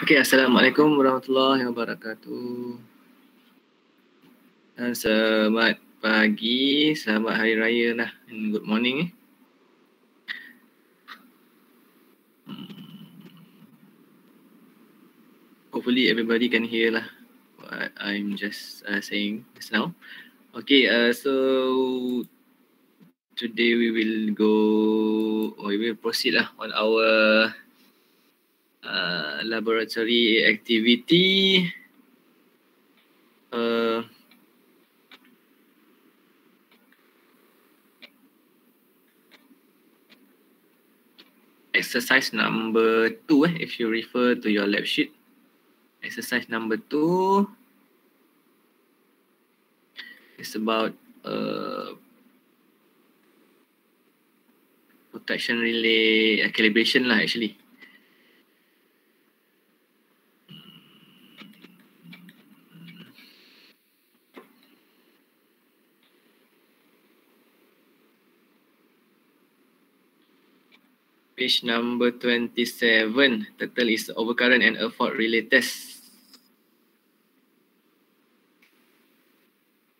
Okay, Assalamualaikum warahmatullahi wabarakatuh. Selamat pagi, selamat hari raya lah, and good morning. Hopefully everybody can hear lah what I'm just saying just now. Okay, so today we will proceed lah on our laboratory activity. Exercise number 2 if you refer to your lab sheet. Exercise number 2 is about protection relay calibration lah actually. Page number 27, title is overcurrent and a fault relay test.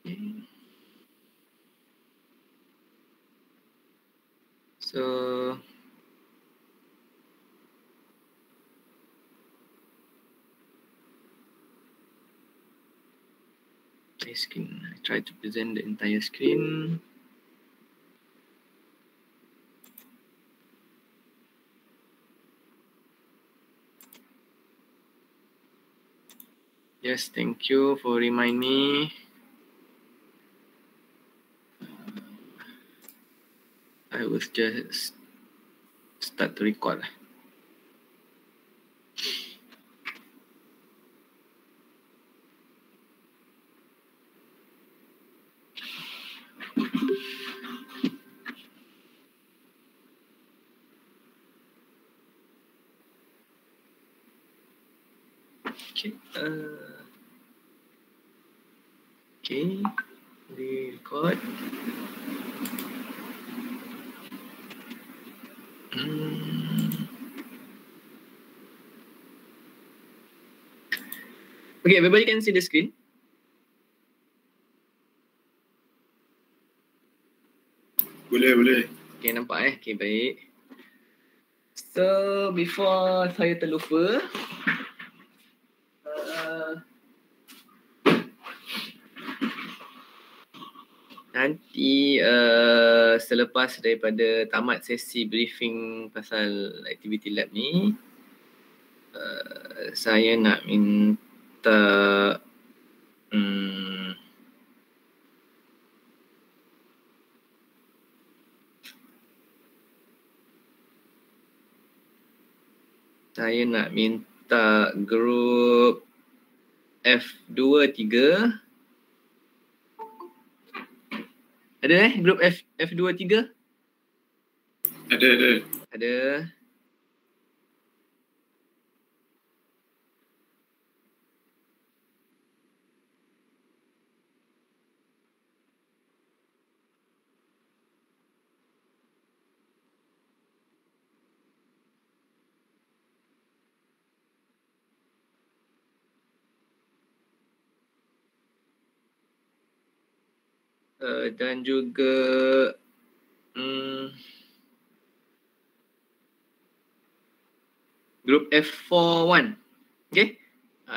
Okay. So I try to present the entire screen. Yes, thank you for reminding me. I will just start to record. Okay, we record. Okay, everybody can see the screen. Boleh. Okay, nampak Okay, baik. So, before saya terlupa, nanti selepas daripada tamat sesi briefing pasal activity lab ni, saya nak minta grup F23. Ada grup F23? Ada. Dan juga grup F41. Okay,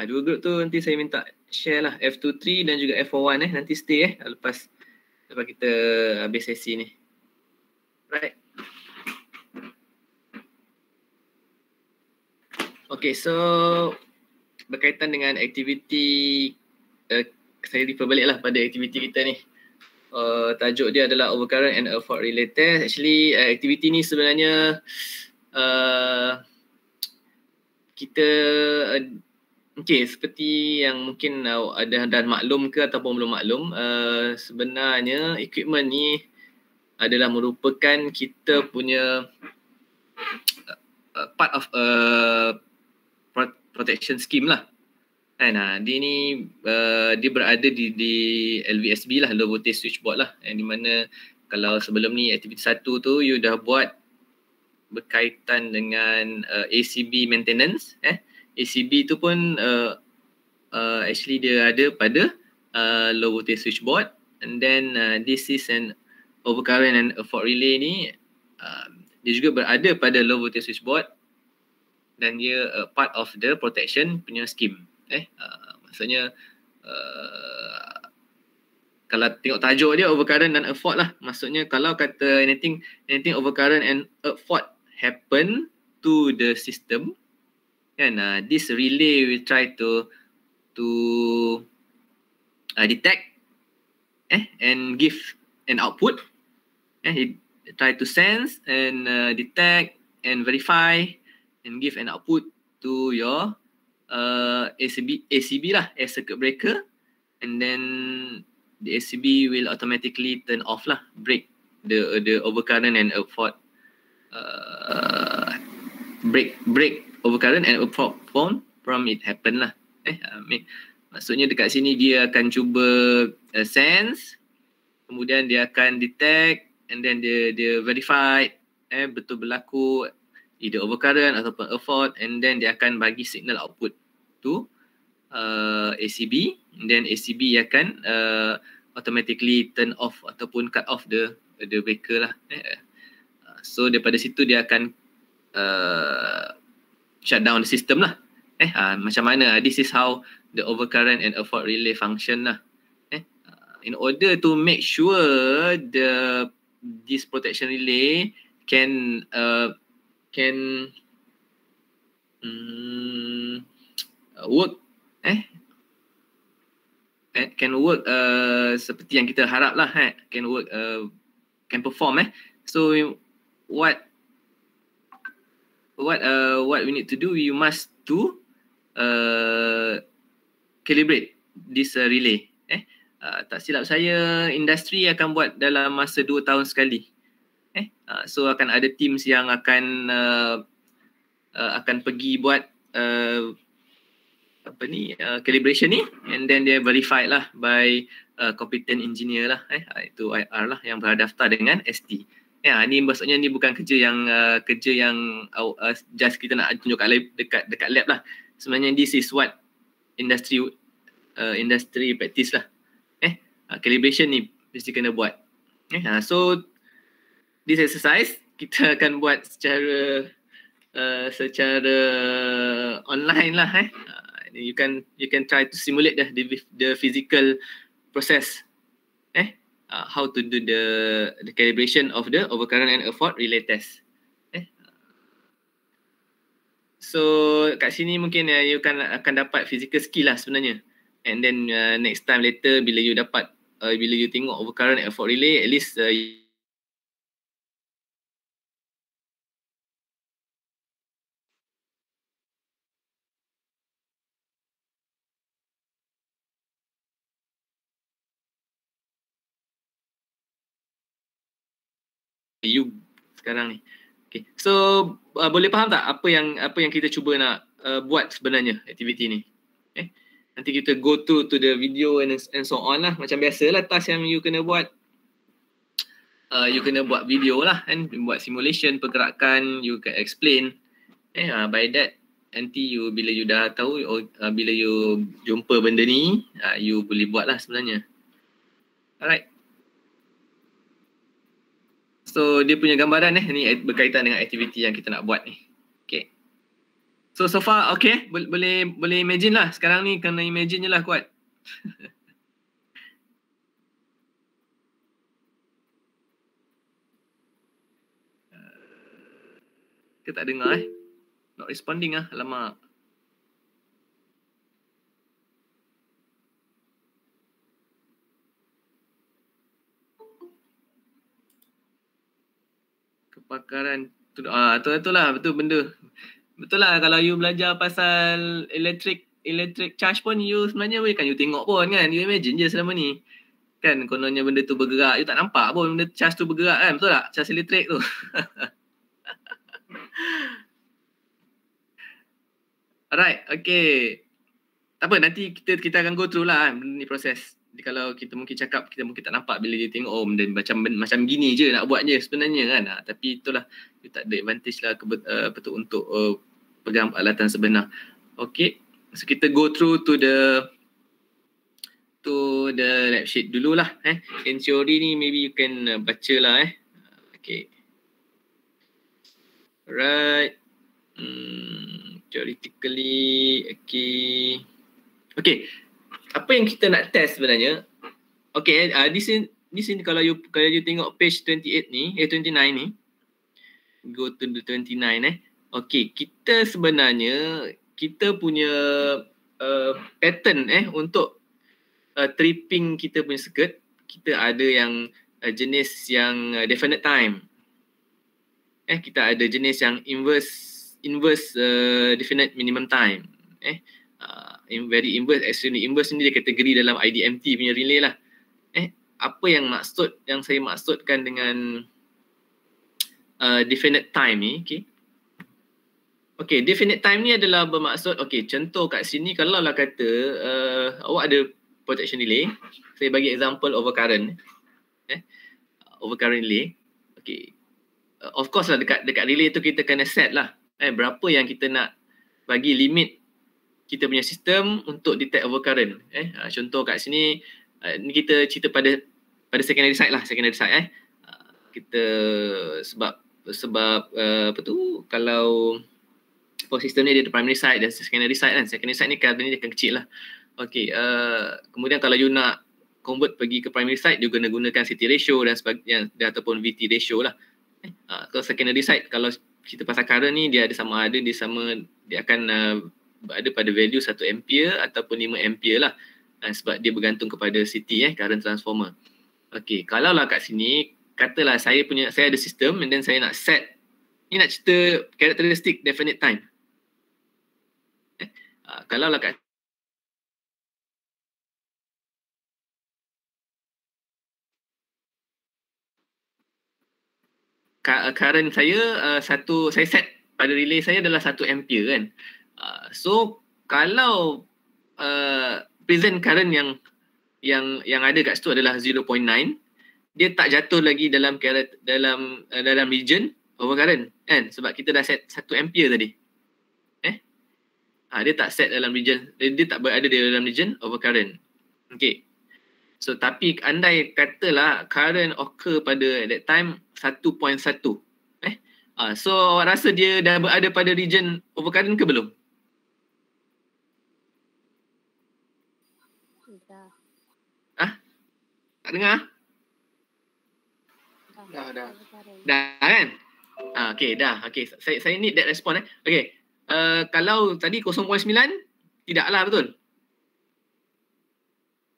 dua grup tu nanti saya minta share lah, F23 dan juga F41 nanti stay lepas kita habis sesi ni. Right. Okay, so berkaitan dengan aktiviti, saya refer balik lah pada aktiviti kita ni. Tajuk dia adalah overcurrent and a fault relay test. Actually, aktiviti ni sebenarnya kita seperti yang mungkin ada dan maklum ke ataupun belum maklum, sebenarnya equipment ni adalah merupakan kita punya part of protection scheme lah. Dia ni dia berada di LVSB lah, low voltage switchboard lah, yang di mana kalau sebelum ni aktiviti 1 tu you dah buat berkaitan dengan ACB maintenance, ACB tu pun actually dia ada pada low voltage switchboard, and then this is an overcurrent and a fault relay ni dia juga berada pada low voltage switchboard dan dia part of the protection punya scheme. Maksudnya kalau tengok tajuk dia overcurrent dan a fault lah. Maksudnya kalau kata anything overcurrent and a fault happen to the system, kan, this relay will try to detect and give an output. He try to sense and detect and verify and give an output to your ACB lah, air circuit breaker, and then the ACB will automatically turn off lah, break the overcurrent and a fault, break overcurrent and a fault from it happen lah. Maksudnya dekat sini dia akan cuba sense, kemudian dia akan detect, and then dia verify betul berlaku either overcurrent ataupun a fault, and then dia akan bagi signal output to ACB, and then ACB akan automatically turn off ataupun cut off the breaker lah. So daripada situ dia akan shut down the system lah. Macam mana? This is how the overcurrent and a fault relay function lah. In order to make sure this protection relay can work can work seperti yang kita harap lah, can work, can perform. So what we need to do, you must to calibrate this relay. Tak silap saya, industri akan buat dalam masa 2 tahun sekali. So akan ada teams yang akan pergi buat calibration ni, and then dia verified lah by competent engineer lah, itu IR lah yang berdaftar dengan ST. Ni maksudnya ni bukan kerja yang just kita nak tunjuk dekat lab lah. Sebenarnya this is what industry practice lah. Calibration ni mesti kena buat. So this exercise kita akan buat secara online lah. You can try to simulate the physical process. How to do the calibration of the overcurrent and a fault relay test. So kat sini mungkin you akan dapat physical skill lah sebenarnya. And then next time later bila you dapat bila you tengok overcurrent and fault relay, at least you sekarang ni. Okay. So boleh faham tak apa yang kita cuba nak buat sebenarnya aktiviti ni? Nanti kita go to the video and so on lah. Macam biasalah task yang you kena buat. You kena buat video lah kan, buat simulation pergerakan, you can explain. By that nanti you bila you dah tahu, bila you jumpa benda ni, you boleh buat lah sebenarnya. Alright. So dia punya gambaran ni berkaitan dengan aktiviti yang kita nak buat ni. Okay. So far okay, boleh imagine lah. Sekarang ni kena imagine je lah kuat. Kita tak dengar not responding alamak. Kepakaran tu lah, betul benda. Betul lah, kalau you belajar pasal electric charge pun you sebenarnya kan you tengok pun kan, you imagine je selama ni. Kan kononnya benda tu bergerak, you tak nampak pun benda charge tu bergerak kan, betul tak? Charge elektrik tu. Alright, okay. Tak apa, nanti kita akan go through lah ni proses. Jadi kalau kita mungkin cakap, kita mungkin tak nampak bila dia tengok benda macam gini je nak buat je sebenarnya kan. Tapi itulah, you tak ada advantage lah betul untuk pegang alatan sebenar. Okay, so kita go through to the lab sheet dululah. In theory ni maybe you can baca lah. Okay. Right. Theoretically, okay. Okay. Apa yang kita nak test sebenarnya? Okay, di sini kalau you tengok page 28 ni, 29 ni. Go to the 29 Okay, kita sebenarnya kita punya pattern untuk tripping kita punya circuit, kita ada yang jenis yang definite time. Kita ada jenis yang inverse definite minimum time. Very inverse, extremely inverse ni dia kategori dalam IDMT punya relay lah. Apa yang saya maksudkan dengan definite time ni, okay, definite time ni adalah bermaksud, okay, contoh kat sini kalau lah kata awak ada protection relay, saya bagi example overcurrent, overcurrent relay, okay, of course lah dekat relay tu kita kena set lah, berapa yang kita nak bagi limit kita punya sistem untuk detect overcurrent. Contoh kat sini, ni kita cerita pada secondary side lah, kita sebab apa tu, kalau sistem ni dia ada primary side dan secondary side kan. Secondary side ni kadang ni dia akan kecil lah. Okay, kemudian kalau you nak convert pergi ke primary side, you guna gunakan CT ratio dan sebagainya ataupun VT ratio lah. Kalau secondary side, kalau kita pasal current ni dia akan ada pada value 1 ampere ataupun 5 ampere lah. Sebab dia bergantung kepada CT, current transformer. Okay, kalau lah kat sini katalah saya ada sistem and then saya nak set, ni nak cerita karakteristik definite time. Kalau lah kat current saya saya set pada relay saya adalah 1 ampere kan. So kalau present current yang ada kat situ adalah 0.9, dia tak jatuh lagi dalam region overcurrent kan, sebab kita dah set 1 ampere tadi. Dia tak set dalam region, dia tak berada di dalam region overcurrent. Okay. So tapi andai katalah current occur pada at that time 1.1. So awak rasa dia dah berada pada region overcurrent ke belum? Tak dengar? Dah kan? Okay, dah. Okay, saya need that response. Okay. Kalau tadi 0.9 tidaklah, betul?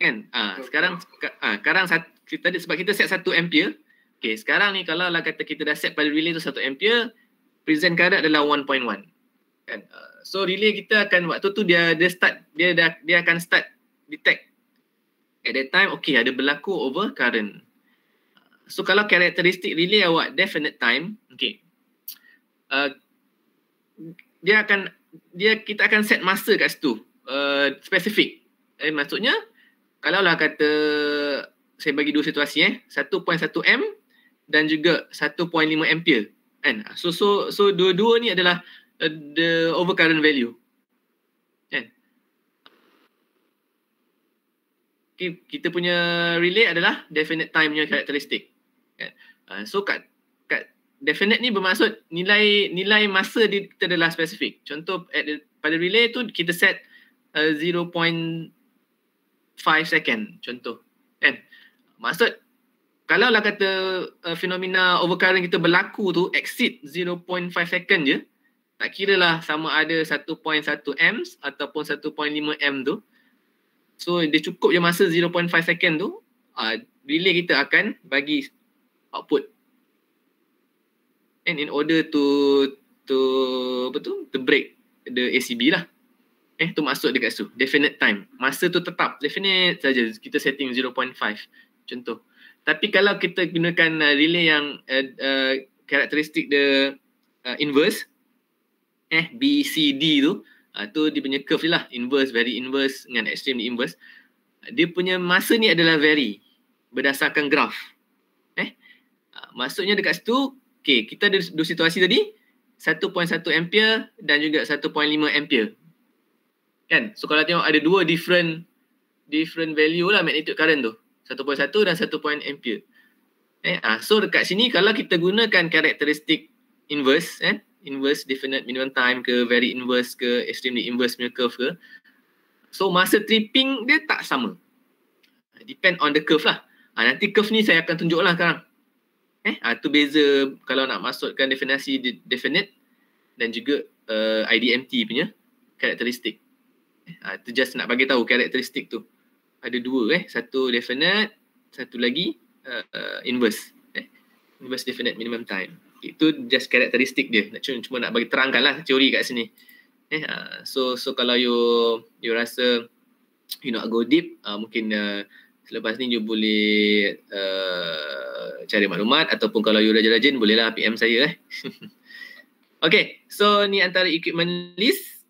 Kan? Sekarang tadi sebab kita set 1 ampere. Okay, sekarang ni kalau lah kata kita dah set pada relay tu 1 ampere, present current adalah 1.1. Kan? So relay kita akan waktu tu dia akan start detect. At that time, okay, ada berlaku overcurrent. So kalau karakteristik relay awak definite time, okay, kita akan set masa kat situ, spesifik. Maksudnya kalau lah kata saya bagi dua situasi, 1.1 M dan juga 1.5 ampere kan. So dua-dua ni adalah the overcurrent value kan. Okay, kita punya relay adalah definite time punya karakteristik kan. So kat definite ni bermaksud nilai masa kita adalah spesifik. Contoh pada relay tu kita set 0.5 second contoh kan. Maksud kalau lah kata fenomena overcurrent kita berlaku tu exceed 0.5 second je, tak kira lah sama ada 1.1 amps ataupun 1.5 amp tu. So dia cukup je masa 0.5 second tu, relay kita akan bagi output. And in order to break the ACB lah. Tu masuk dekat situ, definite time. Masa tu tetap definite saja, kita setting 0.5 contoh. Tapi kalau kita gunakan relay yang karakteristik the inverse, BCD tu, tu dia punya curve je lah, inverse, very inverse dengan extremely inverse. Dia punya masa ni adalah vary berdasarkan graf. Maksudnya dekat situ, okay, kita ada dua situasi tadi, 1.1 ampere dan juga 1.5 ampere. Kan? So kalau tengok ada dua different value lah magnitude current tu. 1.1 dan 1 ampere. So dekat sini kalau kita gunakan karakteristik inverse, inverse definite minimum time ke, very inverse ke, extremely inverse punya curve ke, so masa tripping dia tak sama. Depend on the curve lah. Nanti curve ni saya akan tunjuk lah sekarang. Tu beza kalau nak masukkan definisi definite dan juga IDMT punya karakteristik. Tu just nak bagi tahu karakteristik tu. Ada dua satu definite, satu lagi inverse. Inverse definite minimum time. Itu just karakteristik dia. Cuma nak bagi terangkan lah teori kat sini. So kalau you rasa you nak go deep, mungkin selepas ni you boleh cari maklumat, ataupun kalau you rajin-rajin bolehlah PM saya. Okay, so ni antara equipment list.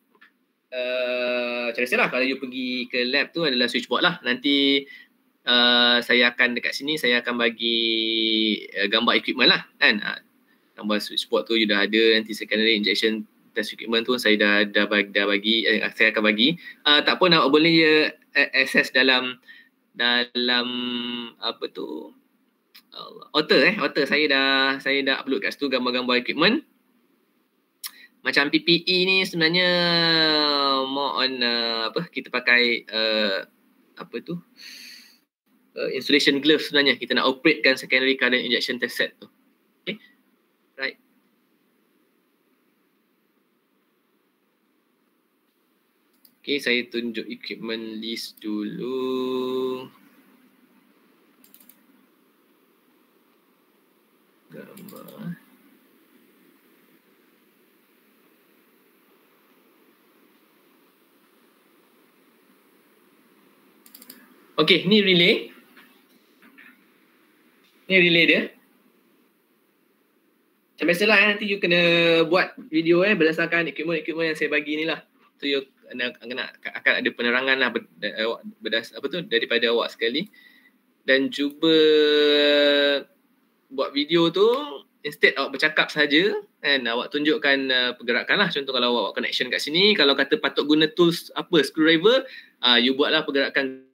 Macam biasa lah, kalau you pergi ke lab tu adalah switchboard lah. Nanti saya akan dekat sini, saya akan bagi gambar equipment lah kan. Gambar switchboard tu you dah ada. Nanti secondary injection test equipment tu saya dah bagi, saya akan bagi. Tak pun awak boleh access dalam apa tu, Otter saya dah upload kat situ gambar-gambar equipment. Macam PPE ni sebenarnya more on kita pakai insulation glove sebenarnya. Kita nak operatekan secondary current injection test set tu. Okay, right. Okay, saya tunjuk equipment list dulu. Gambar. Okay, ni relay. Ni relay dia. Macam biasalah nanti you kena buat video berdasarkan equipment yang saya bagi ni lah. So you akan ada penerangan lah daripada awak sekali. Dan cuba buat video tu, instead awak bercakap saja, kan, awak tunjukkan pergerakan lah. Contoh kalau awak connection kat sini, kalau kata patut guna tools screwdriver, you buatlah pergerakan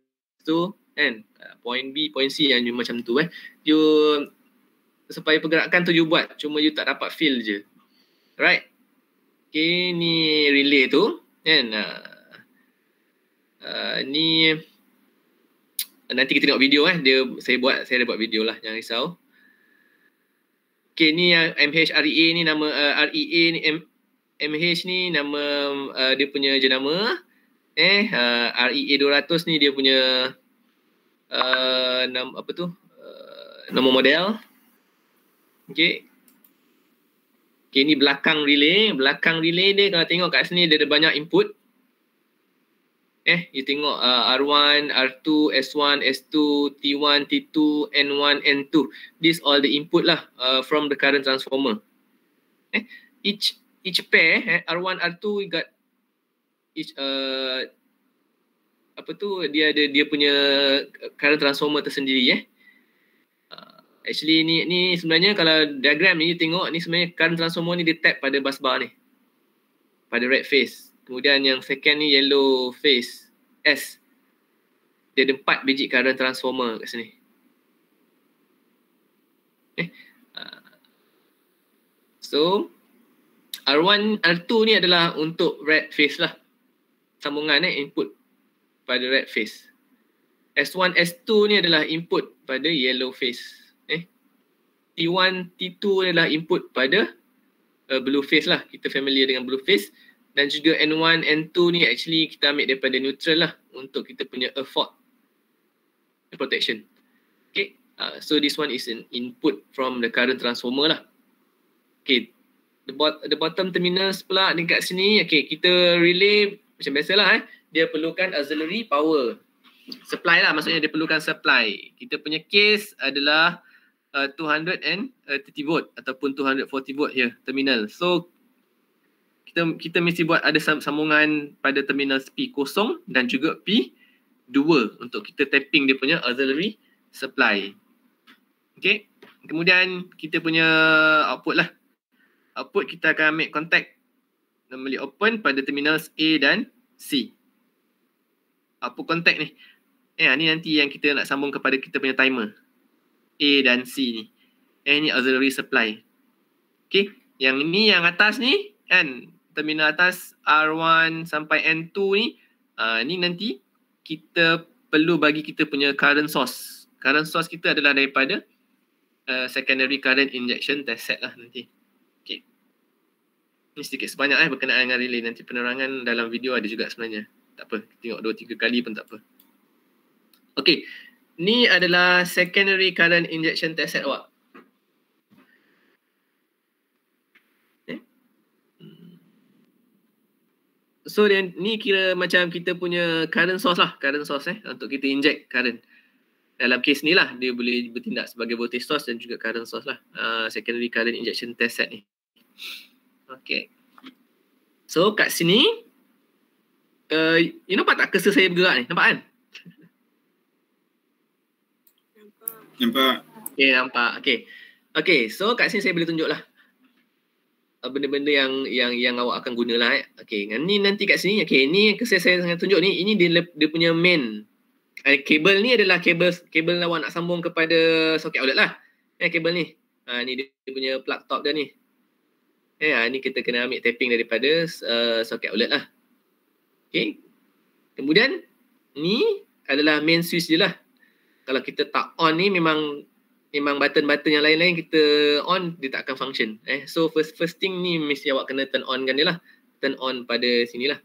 tu kan, point B, point C yang macam tu you supaya pergerakan tu you buat, cuma you tak dapat feel je. Right. Okay, ni relay tu kan. Ni nanti kita tengok video saya dah buat video lah, jangan risau. Okay, ni MHREA ni nama REA ni MH ni nama dia punya jenama. REA 200 ni dia punya nama model. Okay, ni belakang relay. Belakang relay dia kalau tengok kat sini dia ada banyak input. You tengok R1, R2, S1, S2, T1, T2, N1, N2. These all the input lah from the current transformer. Each pair R1, R2 you got each dia punya current transformer tersendiri. Actually ni sebenarnya kalau diagram ni you tengok, ni sebenarnya current transformer ni dia tap pada bus bar ni, pada red phase. Kemudian yang second ni yellow phase S, dia ada 4 biji current transformer kat sini. So R1, R2 ni adalah untuk red phase lah, sambungan input pada red phase. S1, S2 ni adalah input pada yellow phase. T1, T2 adalah input pada blue phase lah. Kita familiar dengan blue phase. Dan juga N1, N2 ni actually kita ambil daripada neutral lah untuk kita punya fault protection. Okay, so this one is an input from the current transformer lah. Okay, the bottom terminals pula dekat sini. Okay, kita relay macam biasalah dia perlukan auxiliary power supply lah, maksudnya dia perlukan supply. Kita punya case adalah 230 volt ataupun 240 volt here terminal. So kita mesti buat ada sambungan pada terminal P0 dan juga P2 untuk kita tapping dia punya auxiliary supply. Okay, kemudian kita punya output lah. Output kita akan ambil contact normally open pada terminals A dan C. output contact ni. Ni nanti yang kita nak sambung kepada kita punya timer. A dan C ni. Ni auxiliary supply. Okay. Yang ni yang atas ni kan, terminal atas R1 sampai N2 ni, ni nanti kita perlu bagi kita punya current source. Current source kita adalah daripada secondary current injection test set lah nanti. Okay. Ni sedikit sebanyak berkenaan dengan relay. Nanti penerangan dalam video ada juga sebenarnya. Tak apa, tengok 2-3 kali pun tak apa. Okay. Ni adalah secondary current injection test set awak. So ni kira macam kita punya current source lah. Current source untuk kita inject current. Dalam case ni lah, dia boleh bertindak sebagai voltage source dan juga current source lah. Secondary current injection test set ni. Okay. So kat sini, you nampak tak cursor saya bergerak ni? Nampak kan? Nampak. Okay, nampak. Okay. Okay, so kat sini saya boleh tunjuk lah benda-benda yang awak akan gunalah. Okay, ni nanti kat sini. Okay, ni cursor saya tunjuk ni. Ini dia punya main. Kabel ni adalah kabel awak nak sambung kepada soket outlet lah. Kabel ni. Ni dia punya plug top dia ni. Ni kita kena ambil tapping daripada soket outlet lah. Okay. Kemudian ni adalah main switch je lah. Kalau kita tak on ni memang button-button yang lain-lain kita on, dia tak akan function. So first thing ni mesti awak kena turn on kan dia lah. Turn on pada sini lah.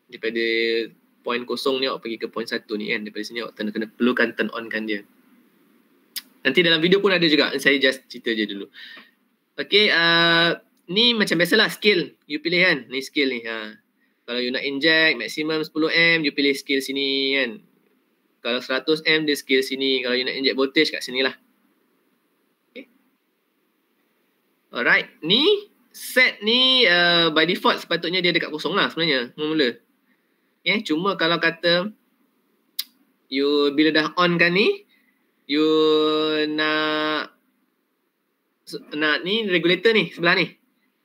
Daripada point kosong ni awak pergi ke point 1 ni kan. Daripada sini awak kena perlukan turn on kan dia. Nanti dalam video pun ada juga. Saya just cerita je dulu. Okay, ni macam biasalah scale. You pilih kan. Ni scale ni. Kalau you nak inject maximum 10A, you pilih scale sini kan. Kalau 100A dia scale sini. Kalau you nak inject voltage kat sini lah. Okay. Alright. Ni set ni by default sepatutnya dia dekat kosong lah sebenarnya. Mula-mula. Cuma kalau kata you bila dah on kan ni, you nak ni regulator ni sebelah ni.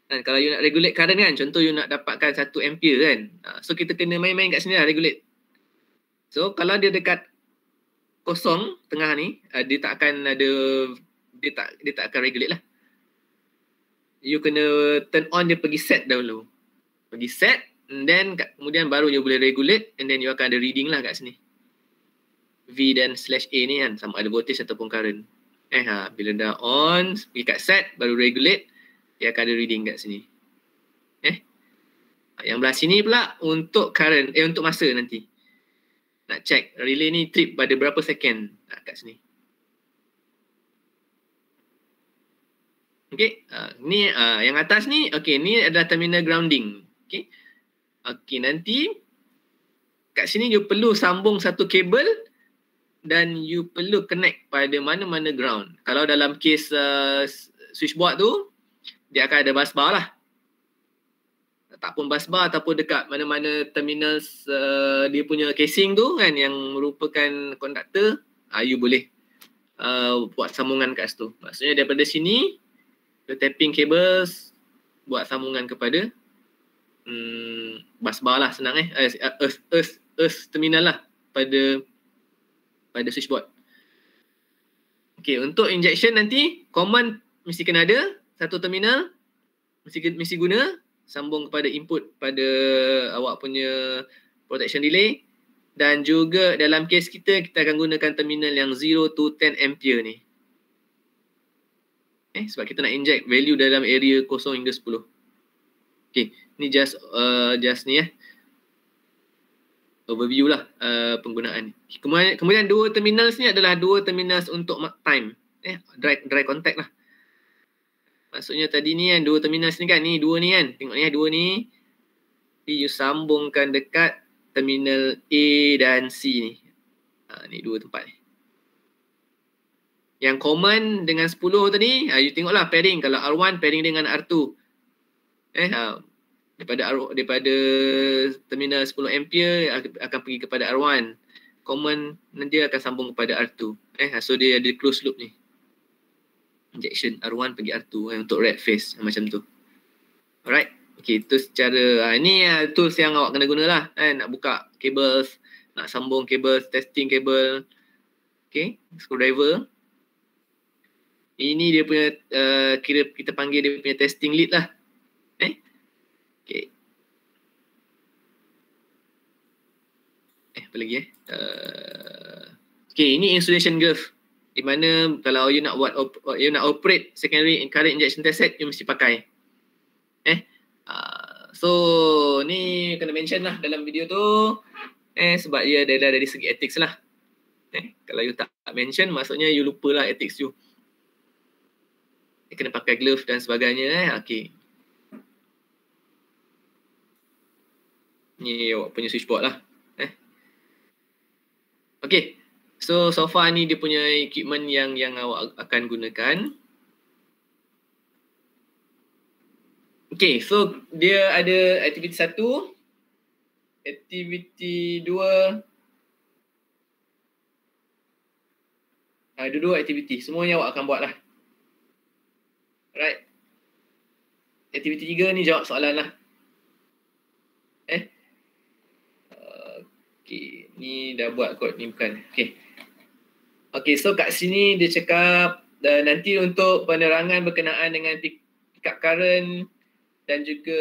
Kalau you nak regulate current kan, contoh you nak dapatkan 1 ampere kan. So kita kena main-main kat sini lah regulate. So kalau dia dekat kosong tengah ni, dia tak akan ada, dia tak akan regulate lah. You kena turn on, dia pergi set dahulu. Pergi set, and then kemudian baru you boleh regulate, and then you akan ada reading lah kat sini. V dan /A ni kan, sama ada voltage ataupun current. Bila dah on, pergi kat set, baru regulate, dia akan ada reading kat sini. Yang belah sini pula untuk current, untuk masa nanti. Nak check relay ni trip pada berapa second kat sini. Okay, ni yang atas ni, okay, ni adalah terminal grounding. Okay, okay, nanti kat sini you perlu sambung satu kabel dan you perlu connect pada mana-mana ground. Kalau dalam case switchboard tu, dia akan ada bus bar lah. Tak pun bus bar ataupun dekat mana-mana terminal dia punya casing tu kan, yang merupakan konduktor, you boleh buat sambungan kat situ. Maksudnya daripada sini, the tapping cables buat sambungan kepada bus bar lah, senang earth terminal lah pada switchboard. Okay, untuk injection nanti common mesti kena ada satu terminal, mesti guna sambung kepada input pada awak punya protection relay, dan juga dalam case kita akan gunakan terminal yang 0 to 10 ampere ni. Sebab kita nak inject value dalam area 0 hingga 10. Okay, ni just ni overview lah penggunaan. Kemudian dua terminals ni adalah dua terminals untuk time, dry contact lah. Maksudnya tadi ni kan, dua terminals ni kan, ni dua ni kan, tengok ni dua ni, you sambungkan dekat terminal A dan C ni. Ni dua tempat ni. Yang common dengan 10 tadi, you tengoklah pairing. Kalau R1 pairing dengan R2. Daripada terminal 10 ampere akan pergi kepada R1. Common nanti akan sambung kepada R2. So dia ada close loop ni. Injection R1 pergi R2 untuk red phase macam tu. Alright. Okay, itu secara ni tools yang awak kena guna lah. Nak buka cables, nak sambung kabel, testing kabel. Okay, screwdriver. Ini dia punya kira kita panggil dia punya testing lead lah. Okay. Apa lagi okay, ini insulation glove. Di mana kalau you nak operate secondary current injection test set, you mesti pakai. So ni kena mention lah dalam video tu. Sebab dia ada dari segi ethics lah. Kalau you tak mention, maksudnya you lupa lah ethics you. Kena pakai glove dan sebagainya. Okay. Ni awak punya switchboard lah. Okay. So far ni dia punya equipment yang awak akan gunakan. Okay. So dia ada aktiviti 1, aktiviti 2. Ada 2 aktiviti. Semuanya awak akan buat lah. Alright. Aktiviti 3 ni jawab soalan lah. Okay, ni dah buat kot, ni bukan. Okay, so kat sini dia cakap nanti untuk penerangan berkenaan dengan pick up current dan juga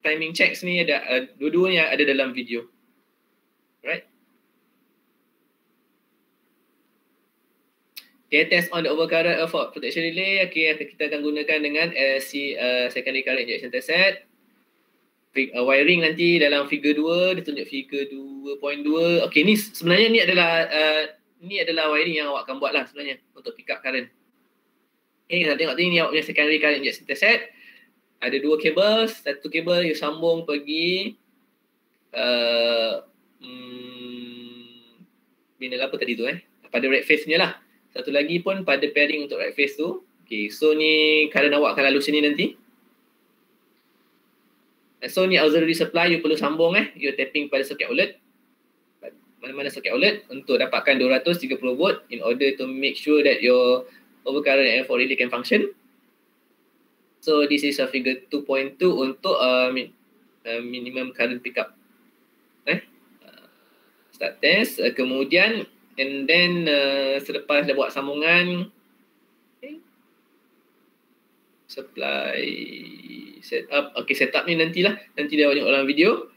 timing checks ni ada dua-duanya ada dalam video. Right? Okay, test on the overcurrent fault protection relay. Okay, kita akan gunakan dengan secondary current injection test set. Wiring nanti dalam figure 2, dia tunjuk figure 2.2. Okay, ni sebenarnya ni adalah wiring yang awak akan buat lah sebenarnya untuk pick up current. Okay, kita tengok ni awak punya secondary current injection test set. Ada 2 kabel, satu kabel you sambung pergi bina apa tadi tu pada red face punya lah. Satu lagi pun pada pairing untuk red face tu. Okay, so ni current awak akan lalu sini nanti. So ni auxiliary supply you perlu sambung you tapping pada soket outlet. Mana-mana soket outlet untuk dapatkan 230 volt in order to make sure that your overcurrent and fault relay can function. So this is a figure 2.2 untuk minimum current pickup. Start test. Kemudian and then selepas dah buat sambungan, supply setup. Okay, setup ni nanti dah banyak dalam video.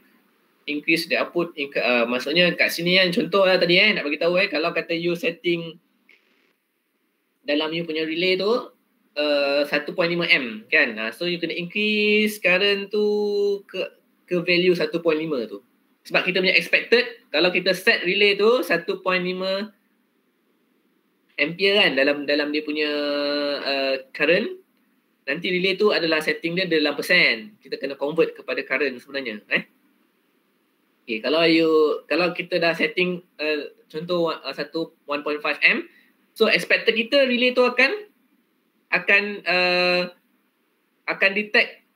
Increase the output. Maksudnya kat sini kan contoh lah tadi nak bagi tahu kalau kata you setting dalam you punya relay tu 1.5 M kan. So you kena increase current tu ke value 1.5 tu. Sebab kita punya expected kalau kita set relay tu 1.5 ampere kan dalam dia punya current. Nanti relay tu adalah setting dia dalam persen. Kita kena convert kepada current sebenarnya. Okay, kalau kita dah setting contoh 1.5 M, so expected kita relay tu akan detect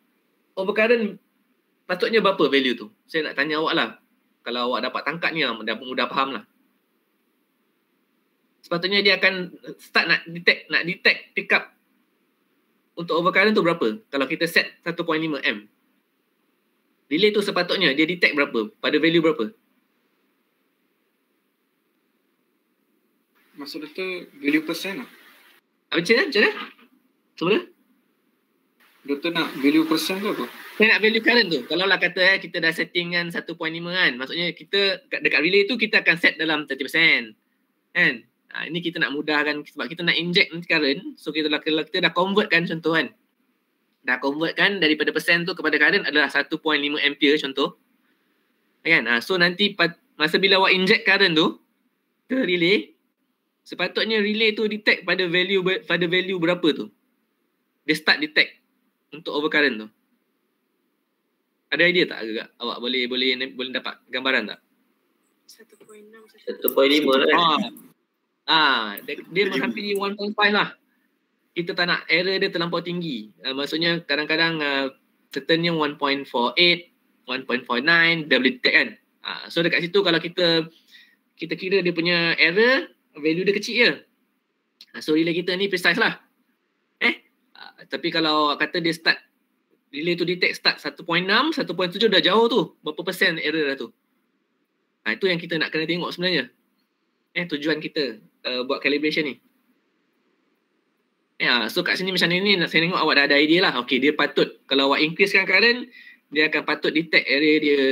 overcurrent patutnya berapa value tu. Saya nak tanya awak lah. Kalau awak dapat tangkap ni dah mudah faham lah. Sepatutnya dia akan start nak detect pick up untuk overcurrent tu berapa? Kalau kita set 1.5 M. Relay tu sepatutnya dia detect berapa? Pada value berapa? Maksud tu value persen lah. Macam mana? Semula? Doktor nak value persen tu apa? Saya nak value current tu. Kalau lah kata kita dah setting kan 1.5 kan. Maksudnya kita dekat relay tu kita akan set dalam 30%. Kan? Ini kita nak mudahkan sebab kita nak inject nanti current. So kita dah convert kan contoh kan. Dah convert kan daripada persen tu kepada current adalah 1.5 ampere contoh. Kan? So nanti masa bila awak inject current tu ke relay, sepatutnya relay tu detect pada value berapa tu. Dia start detect untuk overcurrent tu. Ada idea tak agak? Awak boleh dapat gambaran tak? 1.5 lah. Dia menghampiri 1.5 lah. Kita tak nak error dia terlampau tinggi. Maksudnya kadang-kadang certainnya 1.48, 1.49 dah boleh detect kan. So dekat situ kalau kita kira dia punya error, value dia kecil je. So relay kita ni precise lah. Tapi kalau kata dia start, relay tu detect start 1.6, 1.7 dah jauh tu. Berapa persen error dah tu. Itu yang kita nak kena tengok sebenarnya. Tujuan kita buat calibration ni. So kat sini macam ni saya tengok awak dah ada idea lah. Okay, dia patut, kalau awak increasekan current, dia akan patut detect area dia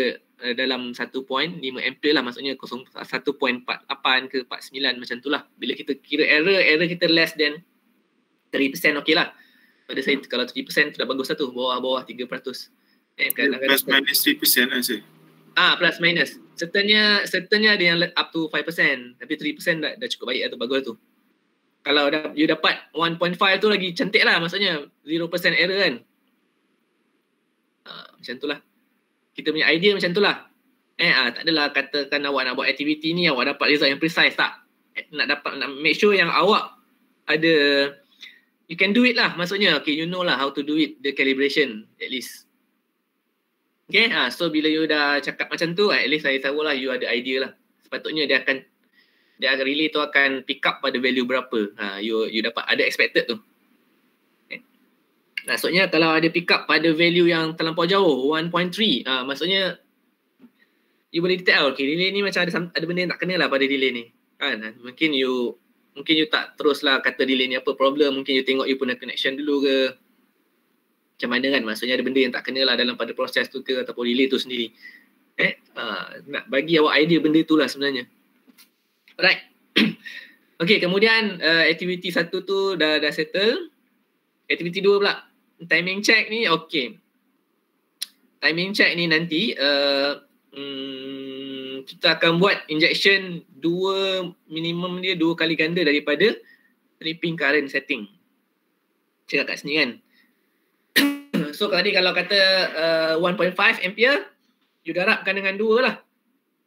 dalam 1.5 ampere lah, maksudnya 1.48 ke 49 macam tu lah. Bila kita kira error kita less than 3% okey lah. Pada saya kalau 3% tu dah bagus lah tu, bawah 3%. Plus minus 3% lah saya. Plus minus. Certainnya ada yang up to 5%, tapi 3% dah cukup baik lah tu, bagus lah tu. Kalau you dapat 1.5 tu lagi cantik lah, maksudnya 0% error kan. Macam tu lah. Kita punya idea macam tu lah. Tak adalah katakan awak nak buat aktiviti ni, awak dapat result yang precise, tak. Nak make sure yang awak ada, you can do it lah, maksudnya, okay, you know lah how to do it, the calibration, at least. Okay, so bila you dah cakap macam tu, at least saya tahu lah, you ada idea lah. Sepatutnya dia akan relay tu akan pick up pada value berapa. You dapat, ada expected tu. Maksudnya kalau ada pick up pada value yang terlampau jauh, 1.3, maksudnya you boleh detect, okay, delay ni macam ada benda yang tak kena lah pada delay ni. Kan? Mungkin you tak teruslah kata delay ni apa problem, mungkin you tengok you punya connection dulu ke. Macam mana kan, maksudnya ada benda yang tak kena lah dalam pada proses tu ke, ataupun delay tu sendiri. Nak bagi awak idea benda tu lah sebenarnya. Alright. Okay, kemudian aktiviti 1 tu dah settle. Aktiviti 2 pula, timing check ni, okay. Timing check ni nanti kita akan buat injection minimum dia 2 kali ganda daripada tripping current setting. Cakap kat sini kan. So tadi kalau kata 1.5 ampere, you darabkan dengan 2 lah.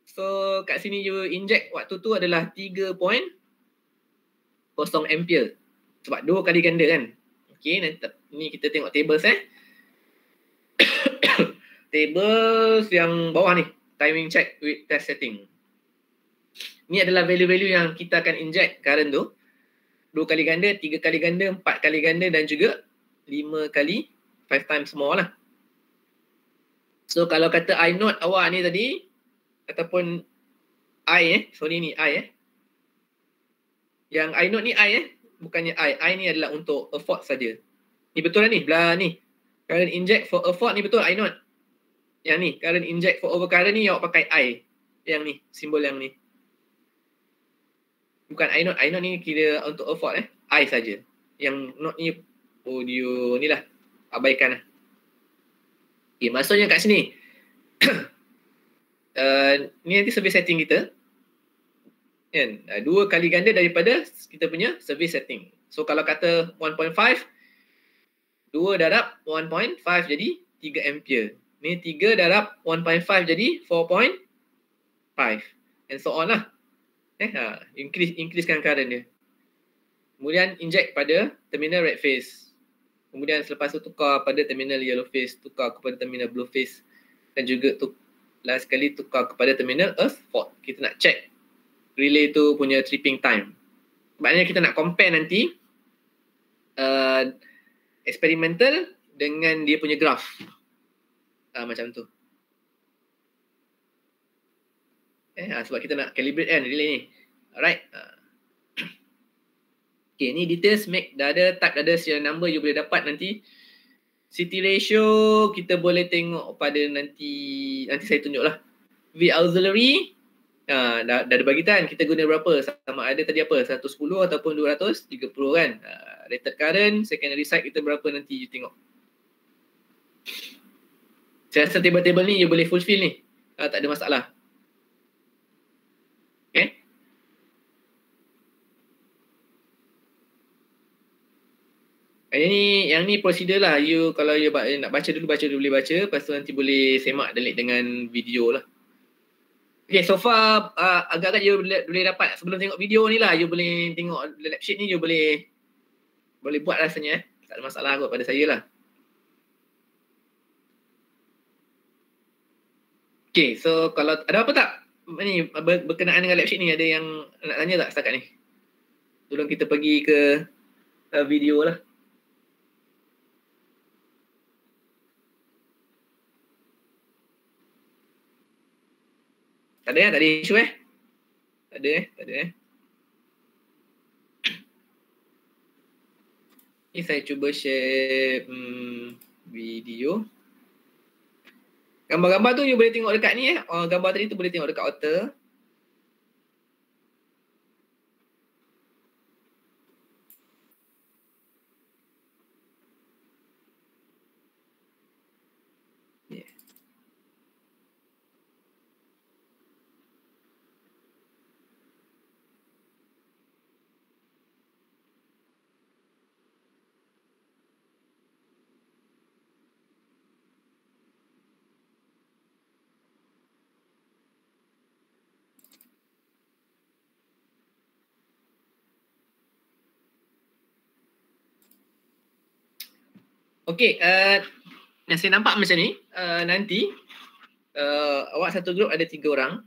So kat sini you inject waktu tu adalah 3.0 ampere. Sebab 2 kali ganda kan. Okay, ni kita tengok tables tables yang bawah ni, timing check with test setting. Ni adalah value-value yang kita akan inject current tu. 2 kali ganda, 3 kali ganda, 4 kali ganda dan juga 5 kali 5 times more lah. So kalau kata I note awak ni tadi, ataupun I ni I yang I note ni I bukannya I ni adalah untuk effort saja. Ni betul lah ni, belah ni. Current inject for effort ni betul I note. Yang ni, current inject for overcurrent ni awak pakai I. Yang ni, simbol yang ni. Bukan I note ni kira untuk effort I saja. Yang note ni audio ni lah, abaikan lah. Okay, maksudnya kat sini ni nanti service setting kita kan, 2 kali ganda daripada kita punya service setting. So kalau kata 1.5, 2 darab 1.5 jadi 3 ampere. Ni 3 darab 1.5 jadi 4.5 and so on lah. Increasekan current dia. Kemudian inject pada terminal red phase. Kemudian selepas tu tukar pada terminal yellow phase, tukar kepada terminal blue phase dan juga last sekali tukar kepada terminal earth fault. Kita nak check relay tu punya tripping time. Maknanya kita nak compare nanti experimental dengan dia punya graph. Macam tu. Sebab kita nak calibrate kan relay ni. Alright. Okay, ni details make dah ada, type dah ada, serial number you boleh dapat nanti. City ratio kita boleh tengok pada nanti saya tunjuk lah. V auxiliary dah ada bagi kan, kita guna berapa, sama ada tadi apa 110 ataupun 230 kan. Rated current, secondary side kita berapa nanti you tengok. Saya rasa table-table ni you boleh fulfill ni, tak ada masalah. Okay. Yang ni prosedur lah. You kalau you nak baca dulu boleh baca, lepas tu nanti boleh semak delik dengan video lah. Okay, so far agak-agak you boleh dapat sebelum tengok video ni lah, you boleh tengok lab sheet ni, you boleh buat rasanya. Tak ada masalah kot pada saya lah. Okay, so kalau ada apa tak ni berkenaan dengan lab sheet ni, ada yang nak tanya tak setakat ni? Tolong kita pergi ke video lah. Tak ada isu Tak ada. Ni saya cuba share video. Gambar-gambar tu you boleh tengok dekat ni gambar tadi tu boleh tengok dekat Otter. Okey, yang saya nampak macam ni, nanti awak satu grup ada 3 orang.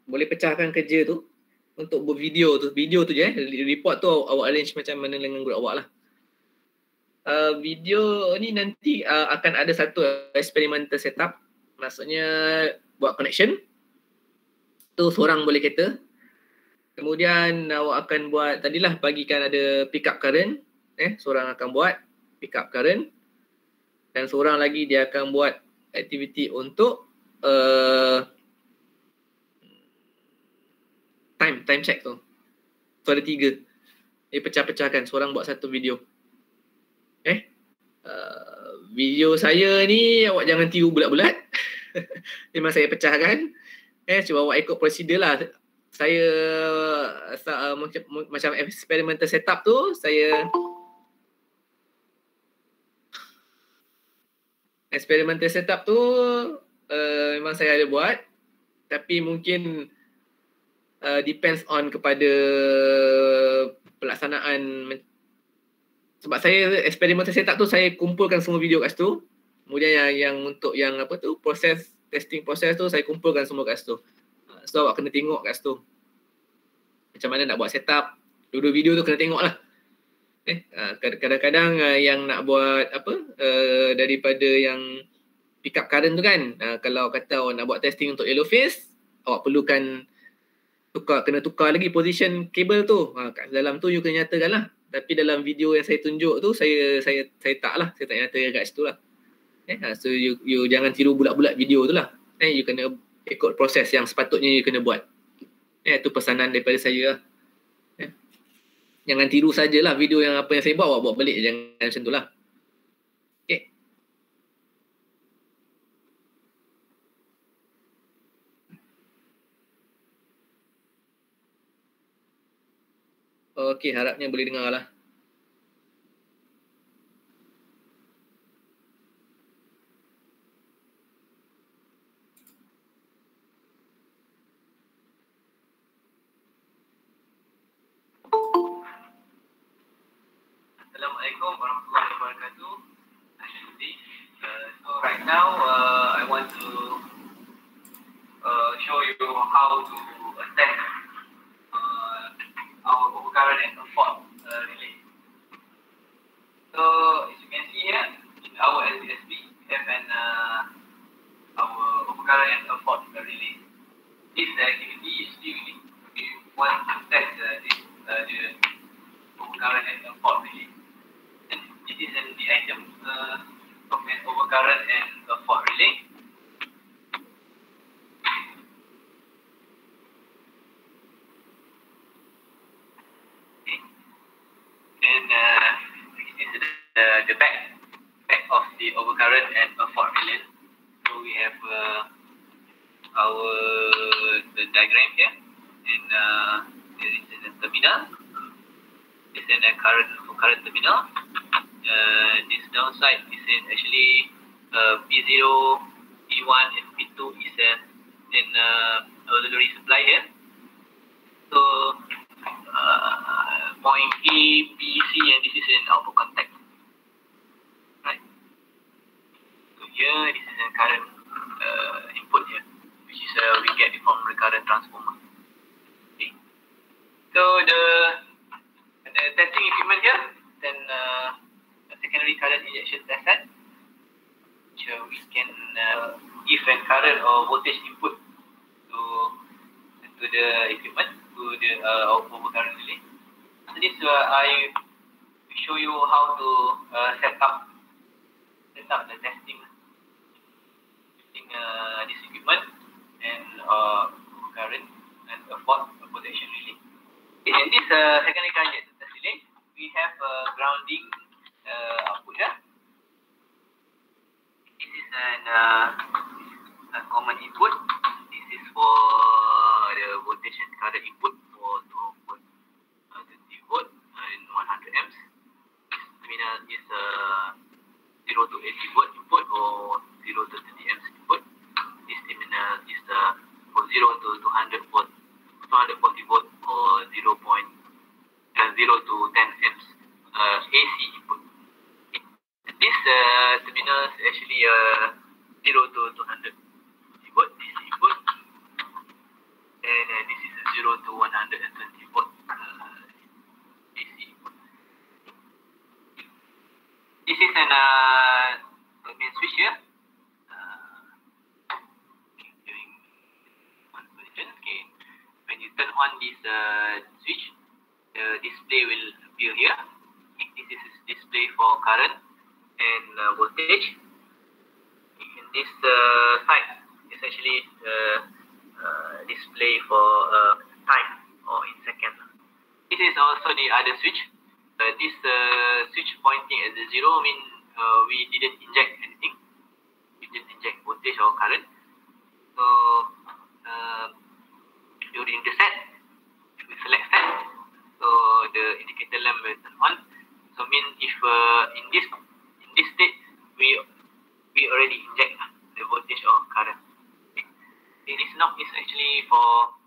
Boleh pecahkan kerja tu untuk buat video tu je report tu awak arrange macam mana dengan grup awak lah. Video ni nanti akan ada satu experimental setup, maksudnya buat connection tu seorang boleh kereta. Kemudian awak akan buat tadilah bagikan ada pick up current, seorang akan buat pick up current dan seorang lagi dia akan buat aktiviti untuk time check tu. So ada 3. Dia pecah-pecahkan, seorang buat satu video. Video saya ni awak jangan tiru bulat-bulat. Memang saya pecahkan. Cuba awak ikut prosedur lah. Saya macam experimental setup tu memang saya ada buat, tapi mungkin depends on kepada pelaksanaan. Sebab saya experimental setup tu saya kumpulkan semua video kat situ. Kemudian yang untuk yang testing proses tu saya kumpulkan semua kat situ. So awak kena tengok kat situ macam mana nak buat setup. Dua video tu kena tengok lah. Kadang-kadang yang nak buat daripada yang pick up current tu kan, kalau kata awak nak buat testing untuk yellow phase, awak perlukan kena tukar lagi position kabel tu. Kat dalam tu you kena nyatakan lah. Tapi dalam video yang saya tunjuk tu saya tak nyatakan kat situ lah. So you jangan tiru bulat-bulat video tu lah. You kena ikut proses yang sepatutnya you kena buat. Itu pesanan daripada saya lah. Jangan tiru sajalah video yang apa yang saya buat, awak buat balik. Jangan macam tu lah. Okey, harapnya boleh dengar lah. Assalamualaikum warahmatullahi wabarakatuh. So right now I want to show you how to attend our overcurrent and fault relay. So as you can see here in our SDSP, we have our overcurrent and fault relay. This activity is still unique. We want to test the overcurrent and fault relay. And it is the item of an overcurrent and a fault relay. And this is the back of the overcurrent and a fault relay. So we have the diagram here, and there is a terminal. This is a current terminal. This downside is actually P0, P1, and P2 is an auxiliary supply here. So point A, B, C, and this is an output contact. Right. So here, this is a current input here, which is we get it from the current transformer. Okay. So the testing equipment here, then a secondary current injection test set, which we can different current or voltage input to the equipment, to the overcurrent relay. After this, I will show you how to set up the testing this equipment and current and fault protection relay. Okay, in this secondary current test relay, we have grounding output here. This is a common input. This is for the voltage and current input for 20 volt and 100 amps. This terminal is 0 to 80 volt input or 0 to 30 amps input. This terminal is for 0 to 200 volt, 240 volt or 0 to 10 amps AC input. This terminal is actually 0 to 200 volt DC input, and this is 0 to 120 volt AC input. This is an main switch here. During one position, okay. When you turn on this switch, the display will appear here. Okay. This is display for current and voltage. In this side is actually display for time or in seconds. This is also the other switch. This switch pointing at the 0 means we didn't inject anything. We didn't inject voltage or current. So during the set, if we select set, so the indicator lamp will turn on. So mean if in this state we already inject the voltage or current. Okay. This knob is actually for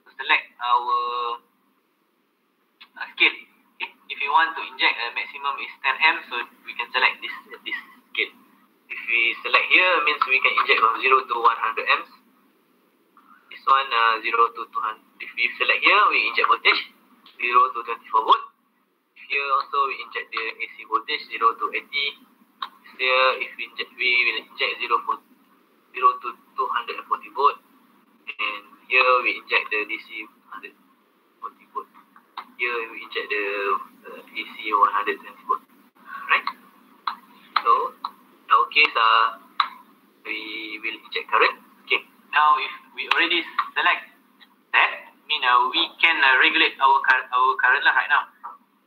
to select our scale. Okay. If you want to inject a maximum is 10 amps, so we can select this scale. If we select here, means we can inject from 0 to 100 amps. This one 0 to 200. If we select here, we inject voltage 0 to 24 volt. Here also we inject the AC voltage 0 to 80. Here if we will inject 0 to 240 volt, and here we inject the DC 140 volt. Here we inject the AC 120 volt. Right? So in our case, we will inject current. Okay. Now if we already select that, mean we can regulate our current lah right now.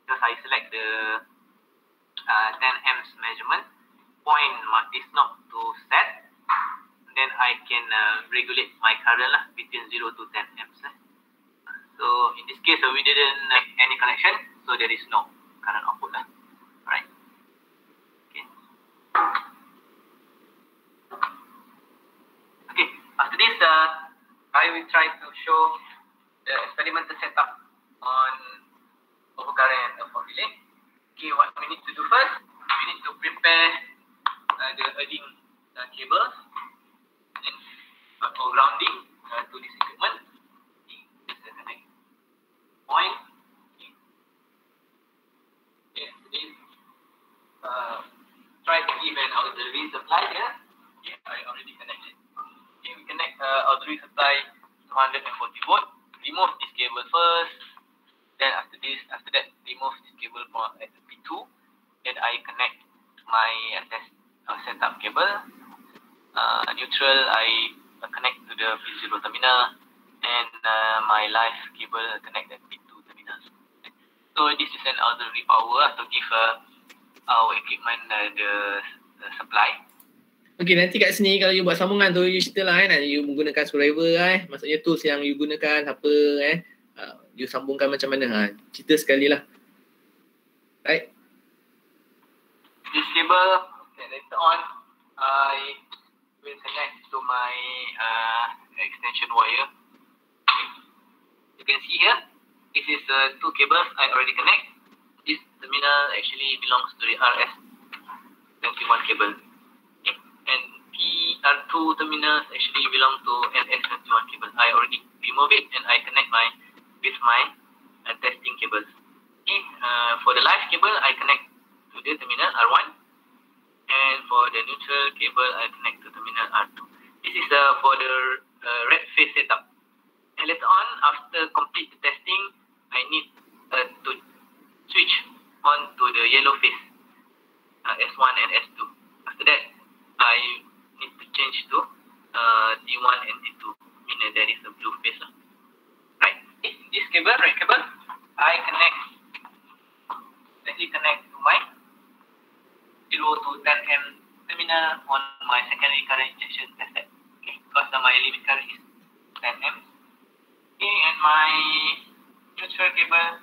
Because I select the 10 amps measurement, point this knob to set, then I can regulate my current lah between 0 to 10 amps. So in this case, we didn't have any connection, so there is no current output lah. Alright. Okay. Okay. After this, I will try to show the experimental setup on overcurrent and fault relay. Okay, what we need to do first, we need to prepare the earthing cables or grounding to this equipment. This is the connect point. Okay, this try to give an auxiliary supply here. Okay, I already connected. Okay, we connect auxiliary supply 240 volt. Remove this cable first. Then after that, remove this cable from at the P2. Then I connect my setup cable. Neutral, I connect to the P0 terminal, and my live cable connect the P2 terminals. So this is an auxiliary power to give our equipment the supply. Okay, nanti kat sini kalau you buat sambungan tu, you cerita lah you menggunakan screwdriver maksudnya tools yang you gunakan apa you sambungkan macam mana cerita sekali lah. Right? This cable, okay, later on I will connect to my extension wire. Okay. You can see here, this is two cables I already connect. This terminal actually belongs to the RS21 cable. Okay. And PR2 terminals actually belong to LS21 cable. I already remove it and I connect with my testing cables. Okay. For the live cable, I connect to the terminal R1, And for the neutral cable, I connect to terminal R2. This is for the red phase setup. And later on, after complete the testing, I need to switch on to the yellow phase, S1 and S2. After that, I need to change to D1 and D2, meaning there is a blue phase. Right, this cable, red cable, I connect to my 0 to 10 amp terminal on my secondary current injection tester. Okay, because my limit current is 10 amps. Okay, and my neutral cable,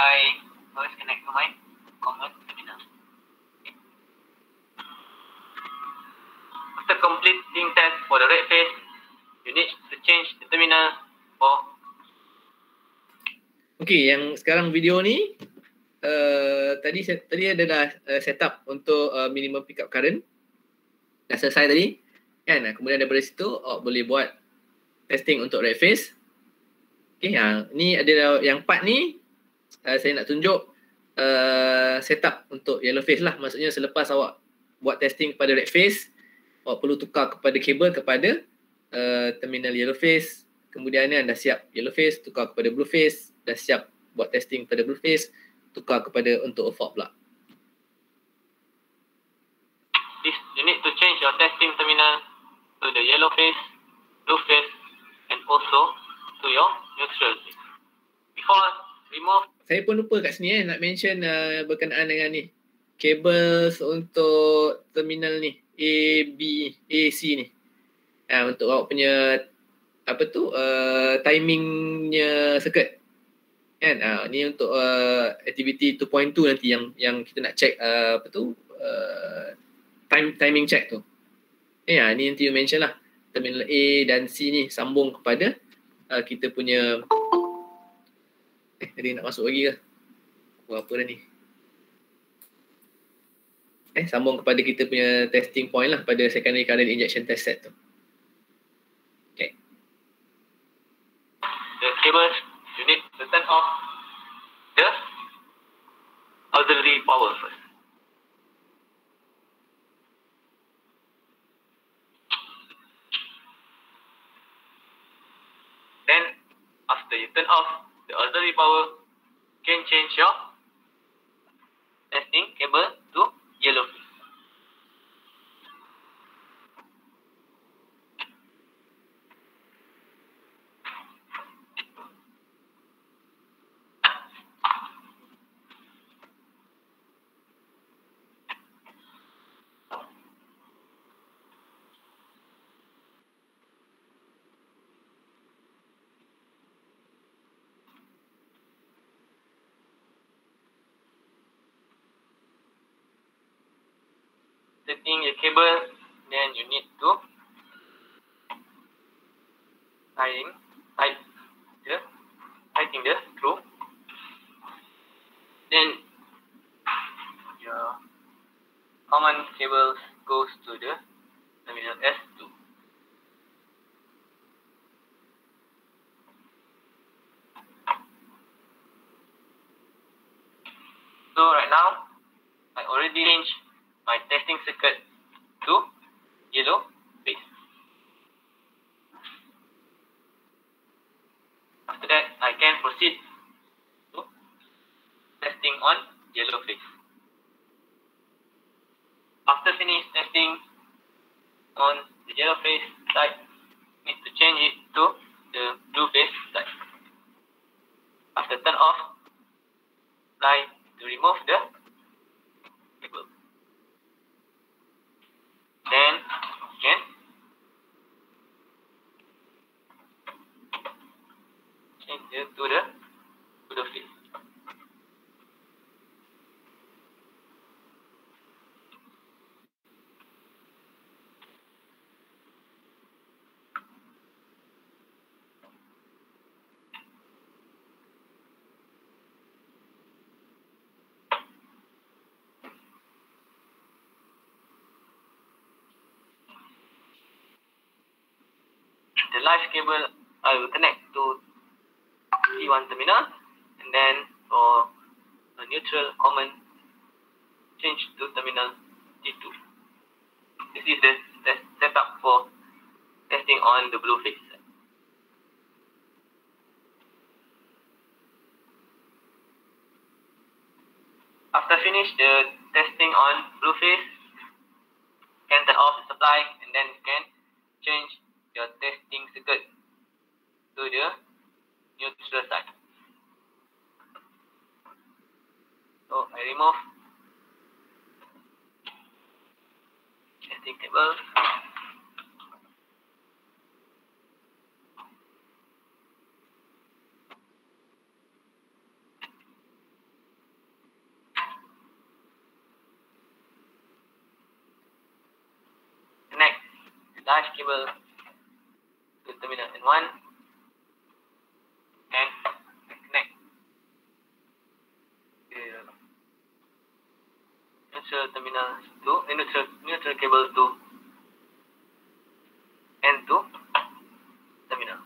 I always connect to my common terminal. Okay. After completing test for the red phase, you need to change the terminal for. Okay, yang sekarang video ni tadi ada dah setup untuk minimum pickup current. Dah selesai tadi kan. Kemudian daripada situ boleh buat testing untuk red phase. Okay, ni ada yang part ni saya nak tunjuk setup untuk yellow phase lah. Maksudnya selepas awak buat testing pada red phase, awak perlu tukar kepada kabel kepada terminal yellow phase. Kemudian ni anda siap yellow phase, tukar kepada blue phase. Dah siap buat testing pada blue phase, tukar kepada untuk fault pula. This, you need to change your testing terminal to the yellow phase, blue phase, and also to your neutral phase. Before remove. Saya pun lupa kat sini nak mention berkenaan dengan ni. Cables untuk terminal ni, A, B, A, C ni. Untuk awak punya timingnya circuit. Kan, ni untuk activity 2.2 nanti yang kita nak check timing check tu. Ni nanti you mention lah. Terminal A dan C ni sambung kepada kita punya tadi nak masuk lagi ke? Buat apa dah ni? Sambung kepada kita punya testing point lah pada secondary current injection test set tu. Okay. The cables you need to turn off the auxiliary power first. Then after you turn off the auxiliary power, you can change your testing cable to yellow phase. Setting your cable, then you need to tighten the screw. Then your common cable goes to the terminal S2. So right now, I already changed my testing circuit to yellow phase. After that, I can proceed to testing on yellow phase. After finish testing on the yellow phase side, need to change it to the blue phase side. After turn off, try to remove the cable. Then again change it to the phase. The live cable I will connect to T1 terminal, and then for a neutral common change to terminal T2. This is the setup for testing on the blue phase. After finish the testing on blue phase, can turn off the supply and then you can change your testing circuit to the neutral side. So I remove testing cable. Connect the large cable to terminal N1 and connect the neutral terminal to neutral cable to N2 terminal.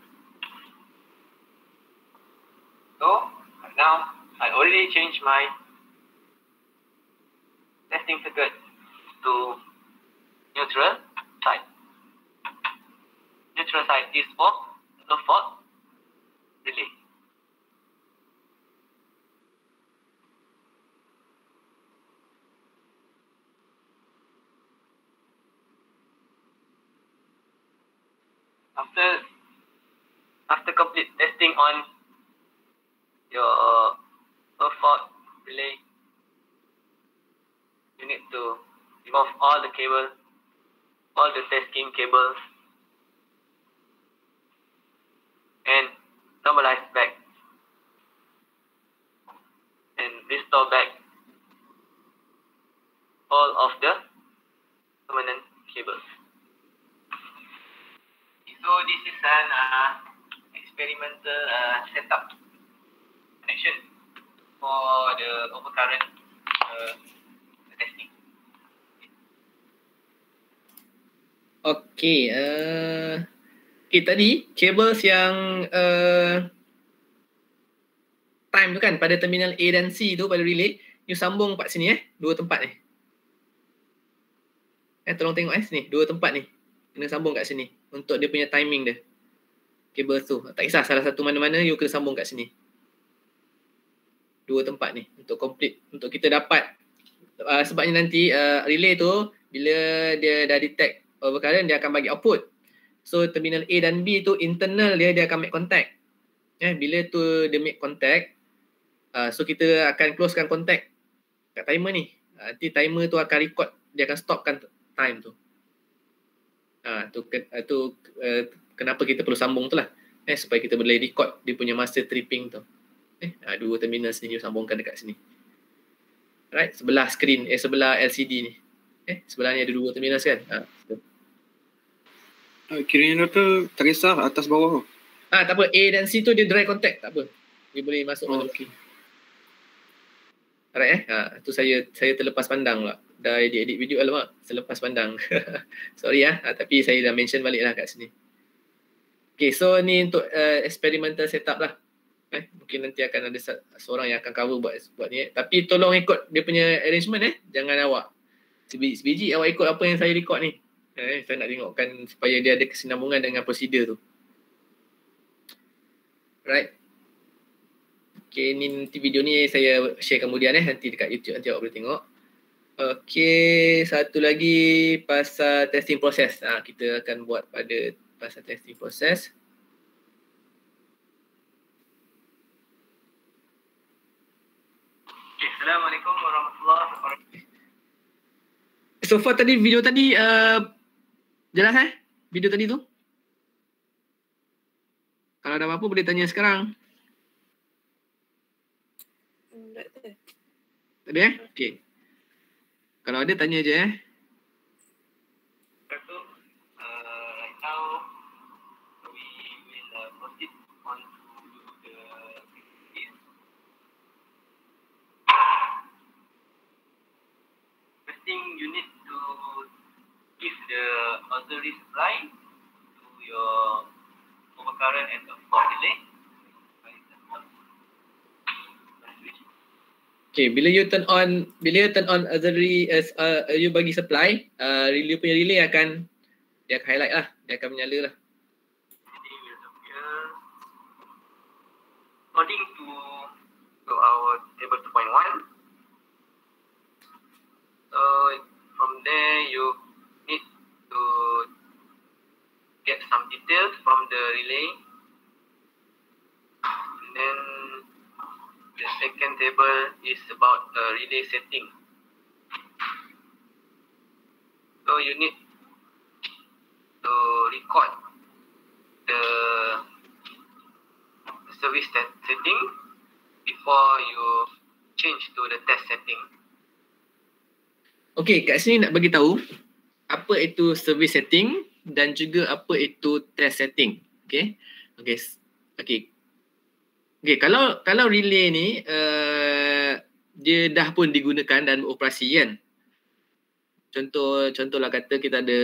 So now I already changed my testing circuit to neutral side. Neutral side is for the fault relay. After complete testing on your fault relay, you need to remove all the cables, all the testing cables, and normalize back and restore back all of the permanent cables. So this is an experimental setup connection for the overcurrent testing. Okay, tadi cables yang time tu kan pada terminal A dan C tu pada relay, you sambung kat sini dua tempat ni. Tolong tengok sini, dua tempat ni. Kena sambung kat sini untuk dia punya timing dia. Kabel tu. Tak kisah salah satu mana-mana, you kena sambung kat sini. Dua tempat ni untuk complete, untuk kita dapat sebabnya nanti relay tu bila dia dah detect overcurrent, dia akan bagi output. So terminal A dan B tu internal dia akan make contact. Bila tu dia make contact, so kita akan closekan contact kat timer ni. Nanti timer tu akan record, dia akan stopkan time tu. Kenapa kita perlu sambung tu lah. Supaya kita boleh record dia punya masa tripping tu. Dua terminal sini you sambungkan dekat sini. Alright, sebelah screen, sebelah LCD ni. Sebelah ni ada dua terminal kan. Kiranya tu tak kisah atas bawah tu. Tak apa, A dan C tu dia dry contact, tak apa. Dia boleh masuk mana. Okay. Alright tu saya terlepas pandang pula. Dah edit video, alamak, selepas pandang. Sorry tapi saya dah mention balik lah kat sini. Okay, so ni untuk experimental setup lah. Mungkin nanti akan ada seorang yang akan cover buat ni. Tapi tolong ikut dia punya arrangement jangan awak sebiji awak ikut apa yang saya record ni. Saya nak tengokkan supaya dia ada kesinambungan dengan prosedur tu. Right. Okay, ni nanti video ni saya share kemudian nanti dekat YouTube, nanti awak boleh tengok. Okay, satu lagi pasal testing proses. Kita akan buat pada pasal testing proses. Okay, Assalamualaikum warahmatullahi wabarakatuh. So far tadi, video tadi jelas video tadi tu? Kalau ada apa-apa boleh tanya sekarang. Tadi okay. Kalau ada tanya je right now we will proceed on to the first thing you need to give the auxiliary supply to your overcurrent and the fault relay. Okay, bila you turn on auxiliary, you bagi supply, relay punya relay akan highlight lah, dia akan menyala lah. According to our table 2.1, so from there you need to get some details from the relay, and then the second table is about relay setting. So you need to record the service setting before you change to the test setting. Okay, kat sini nak bagi tahu apa itu service setting dan juga apa itu test setting. Okay. Kalau relay ni dia dah pun digunakan dan beroperasi kan. Contohlah kata kita ada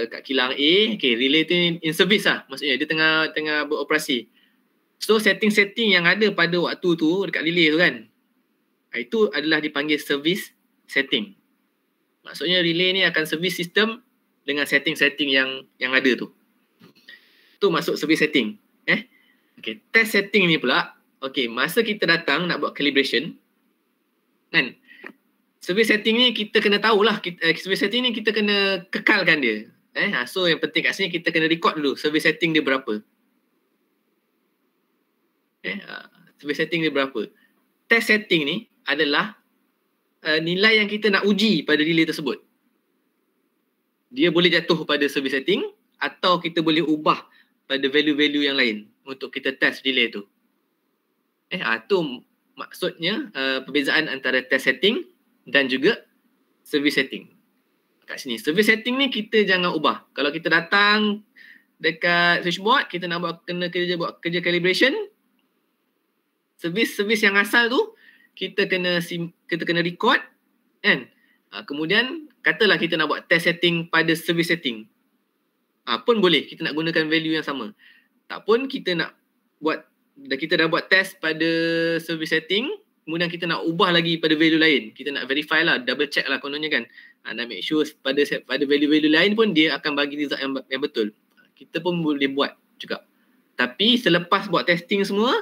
kat kilang A, relay tu in service lah. Maksudnya dia tengah beroperasi. So setting-setting yang ada pada waktu tu dekat relay tu kan, itu adalah dipanggil service setting. Maksudnya relay ni akan service sistem dengan setting-setting yang ada tu. Tu masuk service setting. Test setting ni pula, masa kita datang nak buat calibration kan, service setting ni kita kena tahulah, service setting ni kita kena kekalkan dia. So yang penting kat sini kita kena record dulu service setting dia berapa. Service setting dia berapa. Test setting ni adalah nilai yang kita nak uji pada relay tersebut. Dia boleh jatuh pada service setting atau kita boleh ubah pada value-value yang lain untuk kita test relay tu. Tu maksudnya perbezaan antara test setting dan juga service setting. Kat sini service setting ni kita jangan ubah. Kalau kita datang dekat switchboard, kita nak buat kerja calibration, servis yang asal tu kita kena record kan. Kemudian katalah kita nak buat test setting pada service setting. Pun boleh kita nak gunakan value yang sama. Tak pun kita dah buat test pada service setting, kemudian kita nak ubah lagi pada value lain. Kita nak verify lah, double check lah kononnya kan. Nak make sure pada value-value lain pun dia akan bagi result yang betul. Kita pun boleh buat juga. Tapi selepas buat testing semua,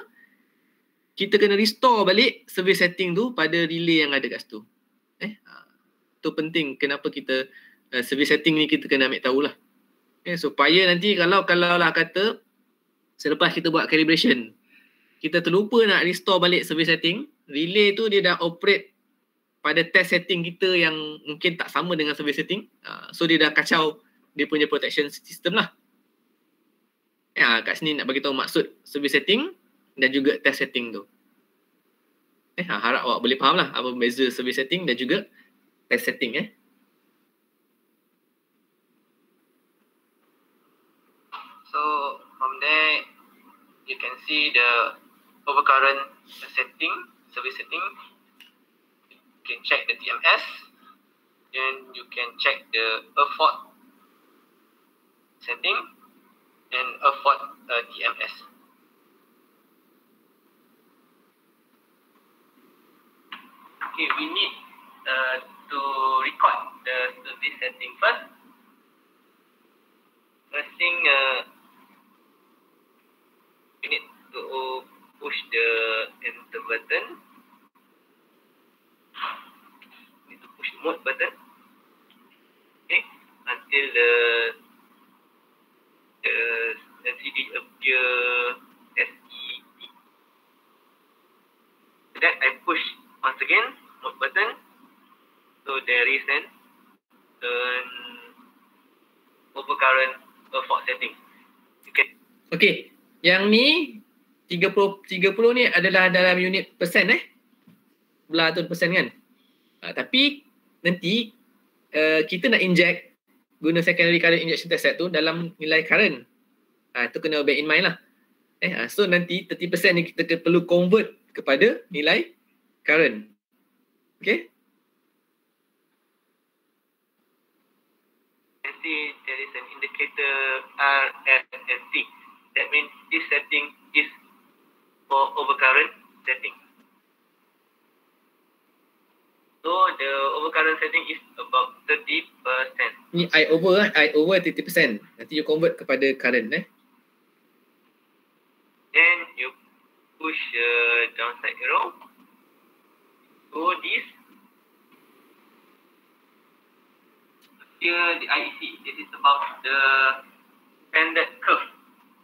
kita kena restore balik service setting tu pada relay yang ada kat situ. Tu penting kenapa kita service setting ni kita kena ambil tahulah. Supaya nanti kalau lah kata selepas kita buat calibration, kita terlupa nak restore balik service setting, relay tu dia dah operate pada test setting kita yang mungkin tak sama dengan service setting. So dia dah kacau dia punya protection system lah. Kat sini nak bagi tahu maksud service setting dan juga test setting tu. Harap awak boleh faham lah apa beza service setting dan juga test setting. So from there you can see the overcurrent setting, service setting. You can check the TMS, then you can check the fault setting and fault TMS. Okay, we need to record the service setting first. First thing, we need to push the enter button. We need to push the mode button. Okay, until the LCD appear SET. Then I push once again mode button. So there is an overcurrent fault setting. Okay, yang ni 30 ni adalah dalam unit persen belah tu persen kan. Tapi nanti kita nak inject guna secondary current injection test set tu dalam nilai current. Itu kena bear in mind lah. So nanti 30% ni kita perlu convert kepada nilai current. Okay. See, there is an indicator RSSC. That means this setting is for overcurrent setting. 30%. Ni I over 30%. Nanti you convert kepada current Then you push downside arrow. So this here the IEC. This is about the standard curve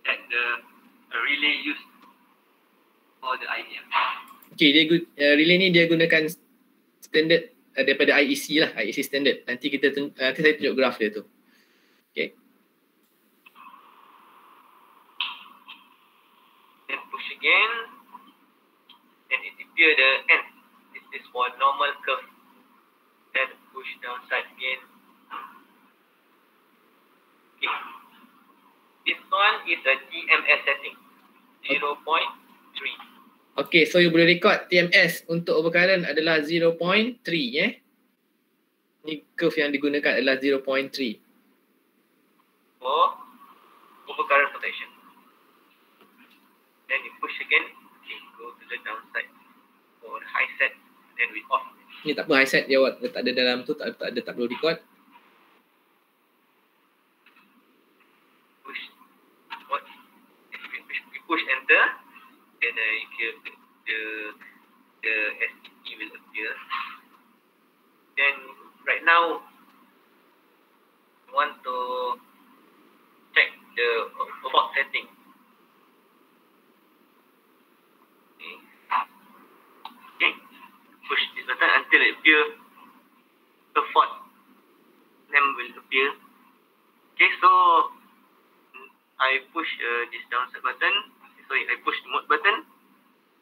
that the relay used for the IEM. Okay, relay ni dia gunakan standard daripada IEC lah, IEC standard. Nanti nanti saya tunjuk graf dia tu. Okay. Then push again. And it appear the end. This is for normal curve. Then push downside again. Okay. This one is a TMS setting. 0.3. Okay, so you boleh record TMS untuk overcurrent adalah 0.3 Ni curve yang digunakan adalah 0.3. For overcurrent protection. Then you push again. Okay, go to the downside. For high set. Then we off. Ni tak apa high set dia tak ada dalam tu, tak perlu record. Push. What? We push enter. Then the SE will appear. Then right now we want to check the fault setting. Okay. Push this button until it appear the fault name will appear. Okay, so I push this downside button. Sorry, I push the mode button.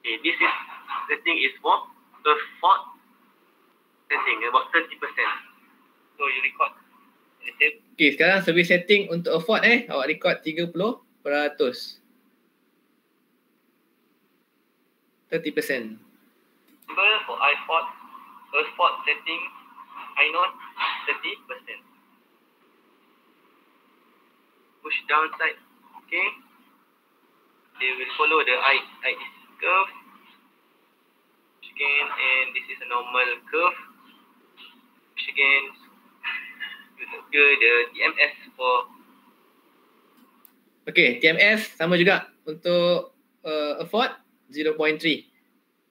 Okay, this is setting is for the fault setting about 30%. So you record. Okay, sekarang service setting untuk a fault awak record 30%. 30%. For I fault, first fault setting, I know 30%. Push downside. Okay. They will follow the IEC curve. Again, and this is a normal curve. Again, you appear the TMS for. Okay, TMS sama juga untuk a fault 0.3.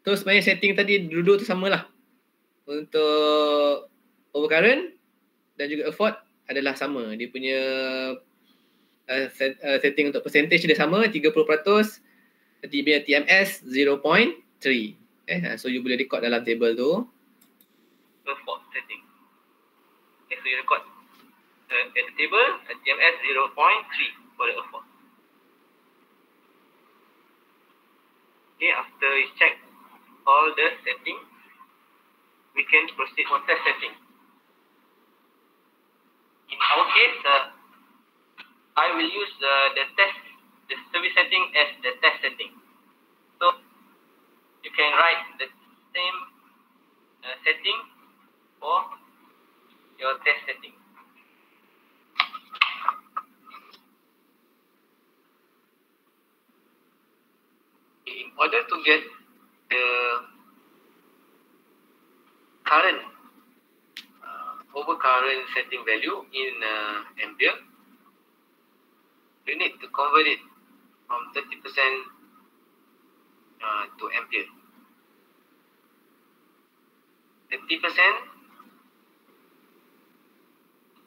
So sebenarnya setting tadi dulu tu samalah. Untuk overcurrent dan juga a fault adalah sama. Dia punya setting untuk percentage dia sama 30%. Nanti punya TMS 0.3. So you boleh record dalam table tu. Fault setting. Okay, so you record at the table TMS 0.3 for the fault. Okay, after you check all the setting, we can proceed for test setting. In our case, I will use the service setting as the test setting. So you can write the same setting for your test setting. In order to get the current overcurrent setting value in ampere, you need to convert it from 30% to ampere. 30%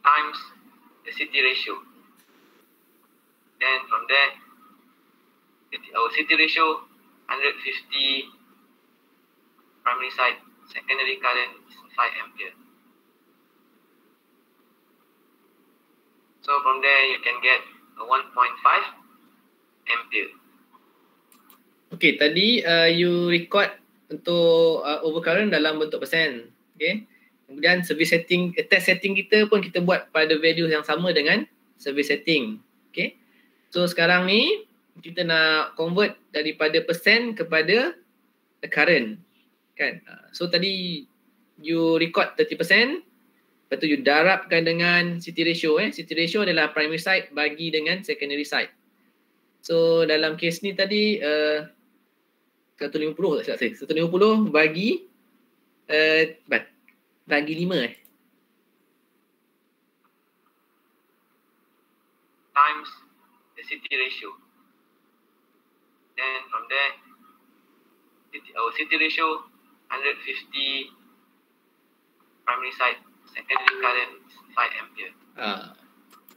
times the CT ratio. Then from there, our CT ratio 150 primary side, secondary current is 5 ampere. So from there you can get 1.5 ampere. Okay, tadi you record untuk overcurrent dalam bentuk persen. Okay. Kemudian service setting, test setting kita pun kita buat pada value yang sama dengan service setting. Okay. So sekarang ni kita nak convert daripada persen kepada current. Kan? So tadi you record 30%. Lepas tu you darabkan dengan CT ratio. CT ratio adalah primary side bagi dengan secondary side. So dalam case ni tadi 150 tak silap saya. 150 bagi bagi 5 times the CT ratio. Then from there, our CT ratio 150 primary side, secondary current 5 ampere.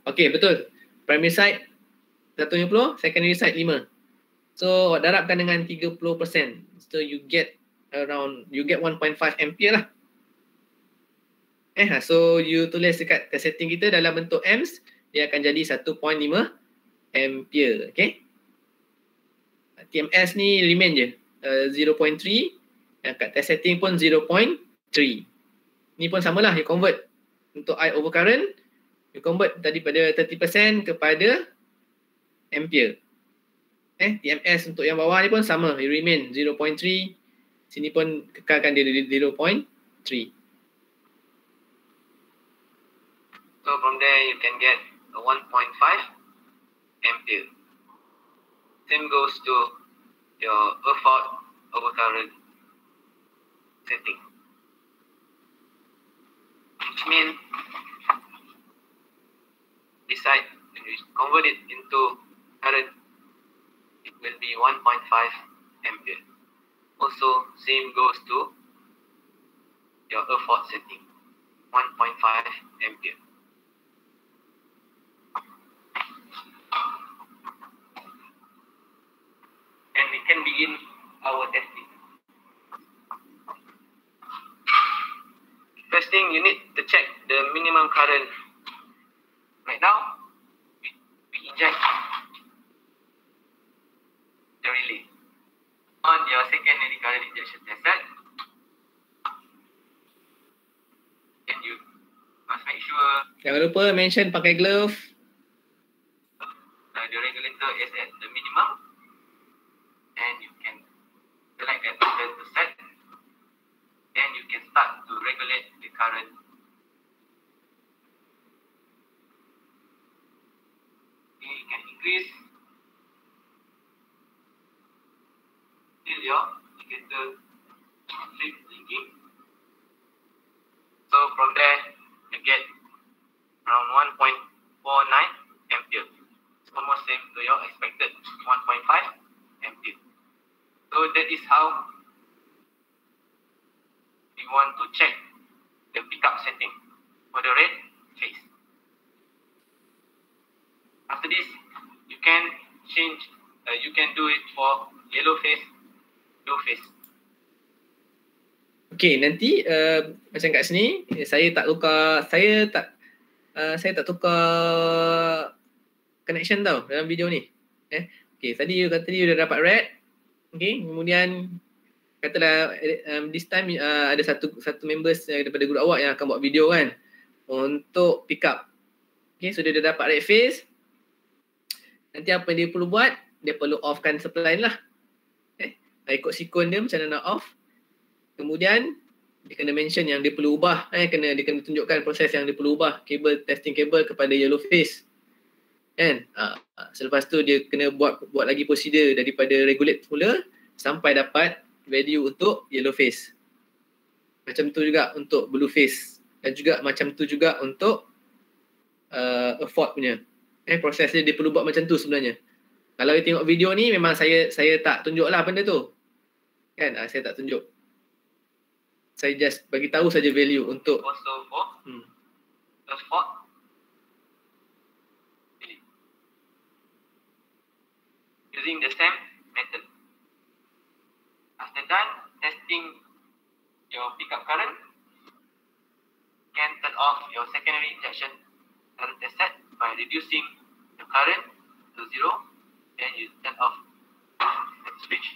Okay, betul. Primary side 150, secondary side 5. So darabkan dengan 30%. So you get 1.5 ampere lah. So you tulis dekat setting kita dalam bentuk amps, dia akan jadi 1.5 ampere. Okay. TMS ni remain je 0.3. Kat test setting pun 0.3. Ni pun samalah, you convert untuk I over current, you convert daripada 30% kepada ampere. TMS untuk yang bawah ni pun sama, you remain 0.3. Sini pun kekalkan dia 0.3. So from there you can get a 1.5 ampere. Same goes to your effort over current setting. Which means beside when you convert it into current, it will be 1.5 ampere. Also same goes to your effort setting, 1.5 ampere. And we can begin our testing. First thing, you need to check the minimum current. Right now, we inject the relay on your secondary current injection test set. And you must make sure Jangan lupa mention pakai glove. the regulator is at the minimum. And you can select that button to set. Then you can start to regulate the current. Okay, you can increase till your indicator flip blinking. So from there you get around 1.49 ampere. It's almost same to your expected 1.5 ampere. So that is how we want to check the pickup setting for the red phase. After this, you can change, you can do it for yellow phase, blue phase. Okay, nanti macam kat sini saya tak tukar connection tau dalam video ni. Okay, tadi you kata you dah dapat red. Okay, kemudian katalah this time ada satu members daripada group awak yang akan buat video kan untuk pick up. Okay, so dia dah dapat red phase. Nanti apa yang dia perlu buat, dia perlu offkan supply lah. Ikut sikon dia macam mana nak off. Kemudian dia kena mention yang dia perlu ubah, dia kena tunjukkan proses yang dia perlu ubah kabel, testing kabel kepada yellow phase. Kan? Selepas tu dia kena buat lagi prosedur daripada regulate semula sampai dapat value untuk yellow phase. Macam tu juga untuk blue phase dan juga macam tu juga untuk effort punya. Proses dia perlu buat macam tu sebenarnya. Kalau you tengok video ni memang saya tak tunjuk lah benda tu. Kan? Saya tak tunjuk. Saya just bagi tahu saja value untuk Also for effort. Using the same method. After done testing your pickup current, you can turn off your secondary injection current test set by reducing the current to 0. Then you turn off the switch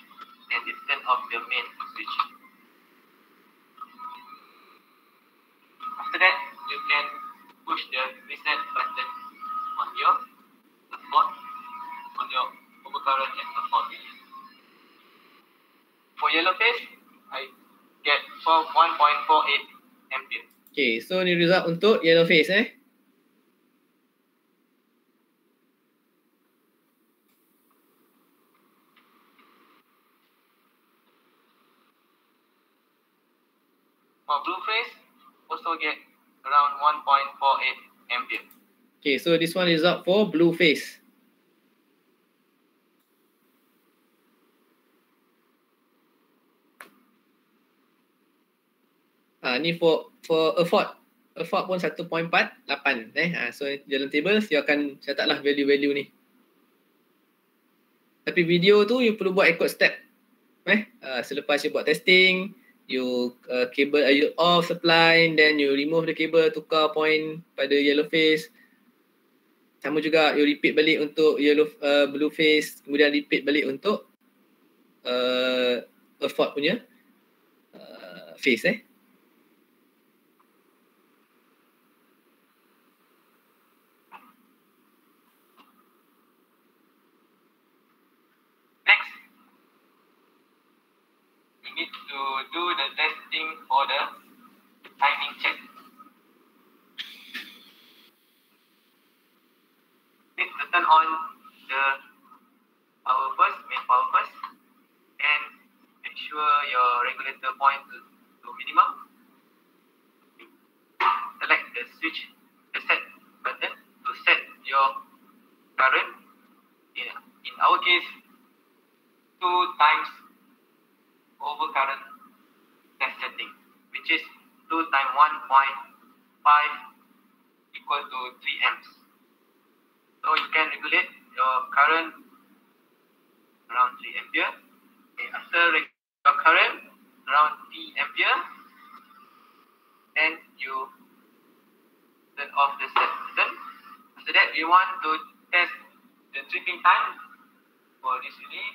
and you turn off the main switch. After that, you can push the reset button on your effort, on your overcurrent and effort. For yellow phase, I get 1.48 ampere. Okay, so ni result untuk yellow phase For blue phase, also get around 1.48 ampere. Okay, so this one result for blue phase. Ni for effort. Effort pun 1.48. So dalam tables you akan catatlah value-value ni. Tapi video tu you perlu buat ikut step. Selepas you buat testing, you cable you off supply, then you remove the cable, tukar point pada yellow phase. Sama juga you repeat balik untuk blue phase, kemudian repeat balik untuk effort punya phase. Next, we need to do the testing for the timing check. Need to turn on the main power first, and make sure your regulator point to minimum. Select the switch, the set button to set your current. In our case, 2 times overcurrent test setting, which is 2 times 1.5 equal to 3 amps. So you can regulate your current around 3 ampere. Okay, after your current around 3 ampere, then you turn off the set button. After that, we want to test the tripping time. For this relay,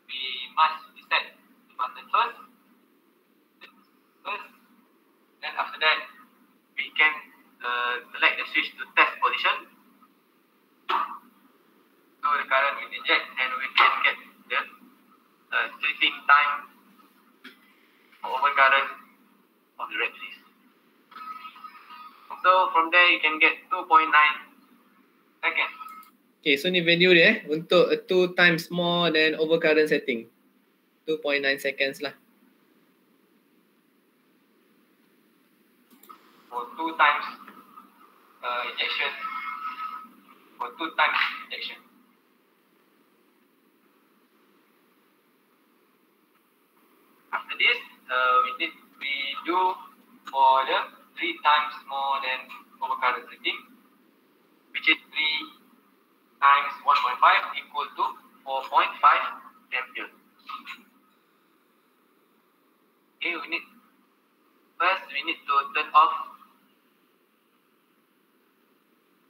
we must reset the button first. Then after that, we can select the switch to test position. So the current will inject and we can get the tripping time or overcurrent of the red phase. So from there you can get 2.9 seconds. Okay, so ni value dia untuk 2 times more than overcurrent setting. 2.9 seconds lah. For 2 times injection. For 2 times injection. After this, we do for the 3 times more than overcurrent setting, which is 3 times 1.5 equal to 4.5 ampere. Okay, we need to turn off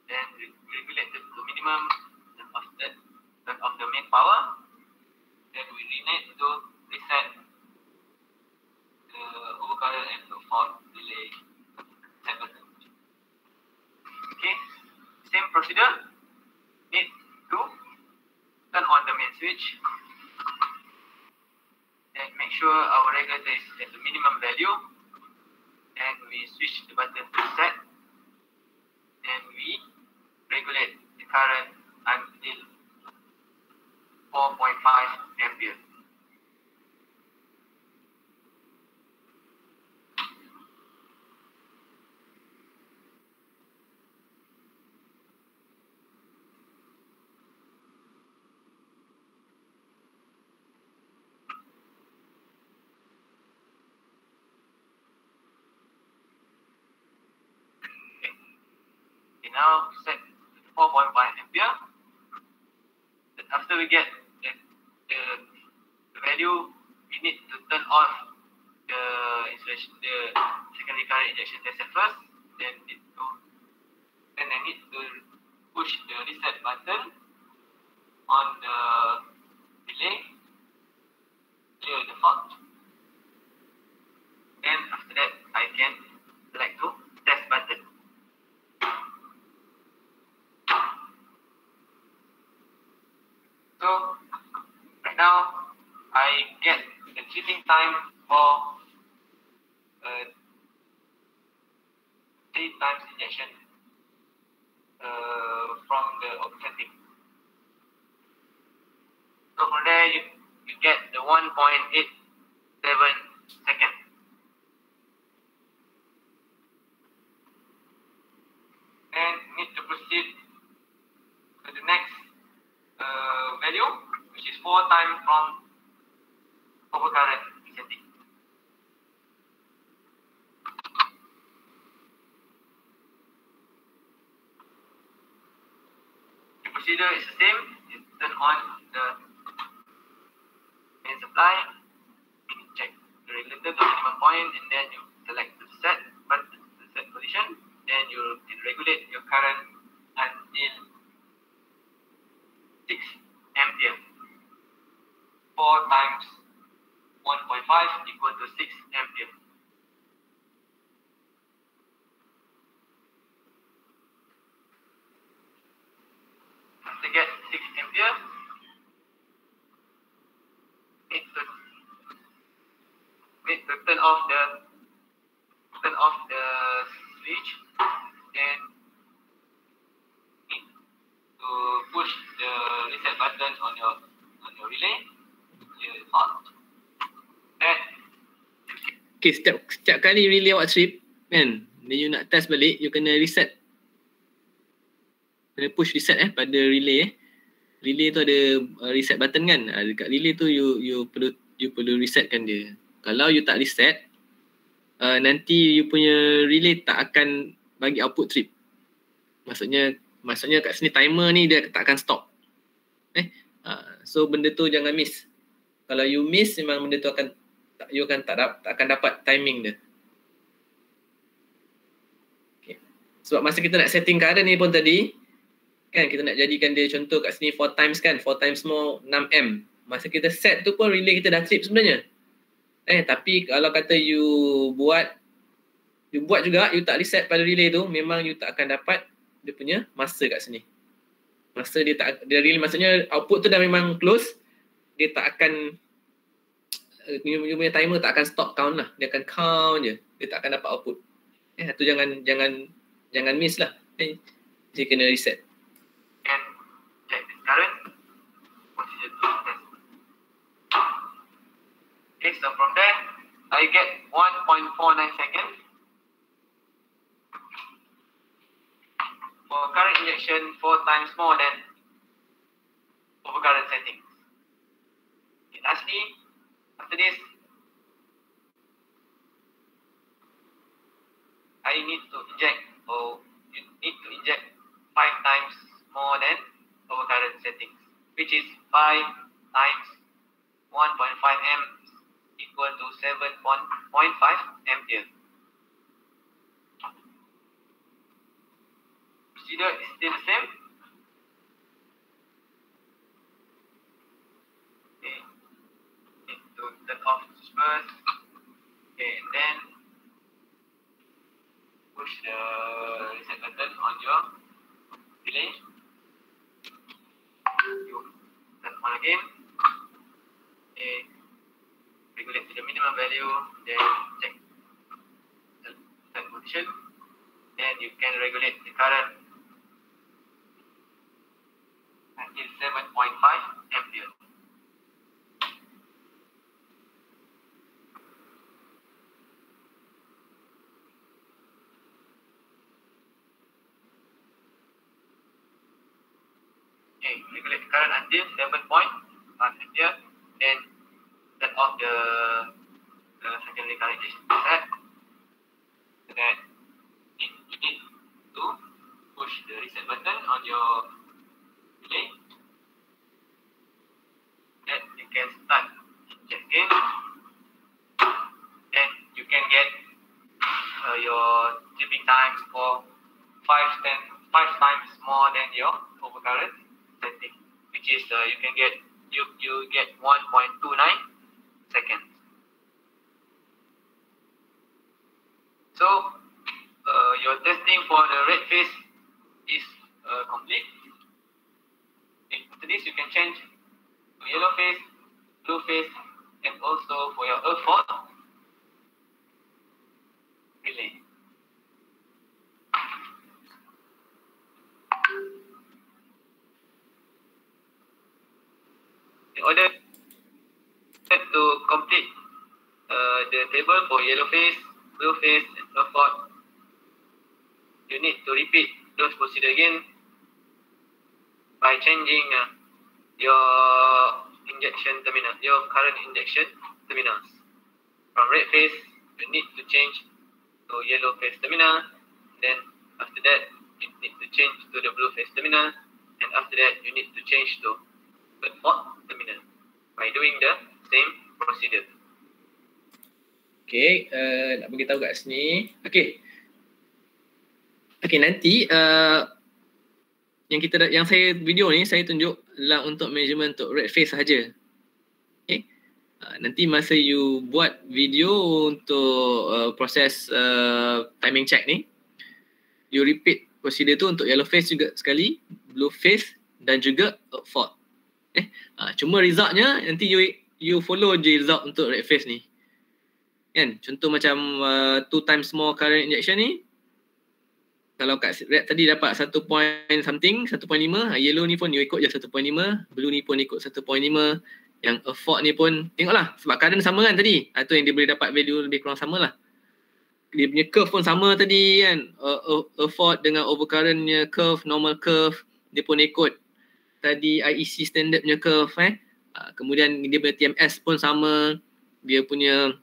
and regulate the minimum, turn off the main power. Then we need to reset the overcurrent and the fault relay set button. Okay, same procedure. Need to turn on the main switch and make sure our regulator is at the minimum value, and we switch the button to set, and we regulate the current until 4.5 ampere. Now set 4.5 ampere. Then after we get the value, we need to turn off the secondary current injection tester first. Then I need to push the reset button on the relay, clear the fault. Then after that, I can select to test button. So right now I get the tripping time for 3 times injection from the setting. So from there you get the 1.87 seconds. And need to proceed to the next value, which is 4 times from overcurrent setting. procedure is the same. You turn on the main supply, you check the regulator to minimum point, and then you select the set button, the set position, then you can regulate your current until 6 ampere. 4 times 1.5 equal to 6 ampere. To get 6 ampere, need to turn off the switch, and need to push the reset button on your relay. Okay, setiap kali relay awak trip kan, then you nak test balik, you kena reset. Kena push reset pada relay. Relay tu ada reset button kan. Dekat relay tu you perlu resetkan dia. Kalau you tak reset, nanti you punya relay tak akan bagi output trip. Maksudnya kat sini timer ni dia tak akan stop. So benda tu jangan miss. Kalau you miss, memang benda tu tak akan dapat timing dia. Okay. Sebab masa kita nak setting current ni pun tadi, kan kita nak jadikan dia contoh kat sini 4 times kan, 4 times more 6M. Masa kita set tu pun relay kita dah trip sebenarnya. Tapi kalau kata you buat juga, you tak reset pada relay tu, memang you tak akan dapat dia punya masa kat sini. Masa dia relay, maksudnya output tu dah memang close, dia tak akan, you punya timer tak akan stop count lah. Dia akan count je, dia tak akan dapat output. Tu jangan miss lah. Dia kena reset. And check this current, procedure 2 test. Okay, so from there, I get 1.49 seconds. For current injection 4 times more than overcurrent settings. Okay, lastly, after this, I need to inject, or you need to inject 5 times more than overcurrent settings, which is 5 times 1.5 amps equal to 7.5 ampere. Procedure is still the same. Okay, need to turn off the switch first. Okay, and then push the reset button on your relay. You turn on again. Okay, regulate to the minimum value, then check the set position. Then you can regulate the current until 7.5 ampere. Okay, regulate the current until 7.5 ampere. Then turn off the secondary current set. So that you need to push the reset button on your relay. Then you can start injecting. Then you can get your tripping times for 5 times more than your overcurrent setting, which is you can get you get 1.29 seconds. So your testing for the red phase is complete. After this, you can change to yellow phase, blue phase, and also for your fault relay. In order to complete the table for yellow phase, blue phase, and fault, you need to repeat those procedure again by changing your injection terminal, your current injection terminals. From red phase, you need to change to yellow phase terminal. Then after that, you need to change to the blue phase terminal. and after that you need to change to third port terminal by doing the same procedure. Okay, nak beritahu kat sini. Okay. Okay, nanti yang saya video ni saya tunjuk adalah untuk measurement untuk red face sahaja. Okay. Nanti masa you buat video untuk proses timing check ni, you repeat prosedur tu untuk yellow face juga sekali, blue face dan juga fault. Cuma resultnya nanti you follow je result untuk red face ni. Kan? Contoh macam 2 times more current injection ni, kalau kat red tadi dapat 1 point something, 1.5, yellow ni pun you ikut je 1.5, blue ni pun ikut 1.5, yang fault ni pun tengoklah sebab current sama kan tadi. Itu yang dia boleh dapat value lebih kurang sama lah. Dia punya curve pun sama tadi kan. Fault dengan overcurrentnya curve, normal curve, dia pun ikut tadi IEC standard punya curve kemudian dia punya TMS pun sama, dia punya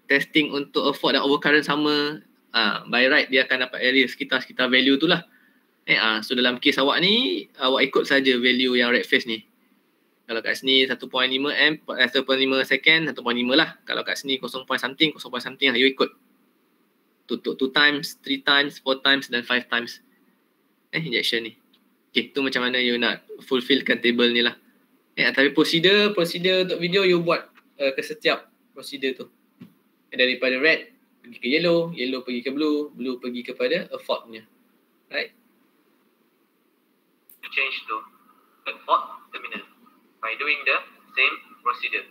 testing untuk fault dan overcurrent sama. By right dia akan dapat area sekitar value tu lah. So dalam kes awak ni, awak ikut saja value yang red face ni. Kalau kat sini 1.5 second, 1.5 lah. Kalau kat sini 0 point something lah, you ikut. Tutup 2 times, 3 times, 4 times dan 5 times injection ni. Okay, tu macam mana you nak fulfillkan table ni lah. Tapi prosedur untuk video you buat ke setiap prosedur tu. Daripada red pergi ke yellow, yellow pergi ke blue, blue pergi kepada fault punya. Right? To change to third port terminal by doing the same procedure.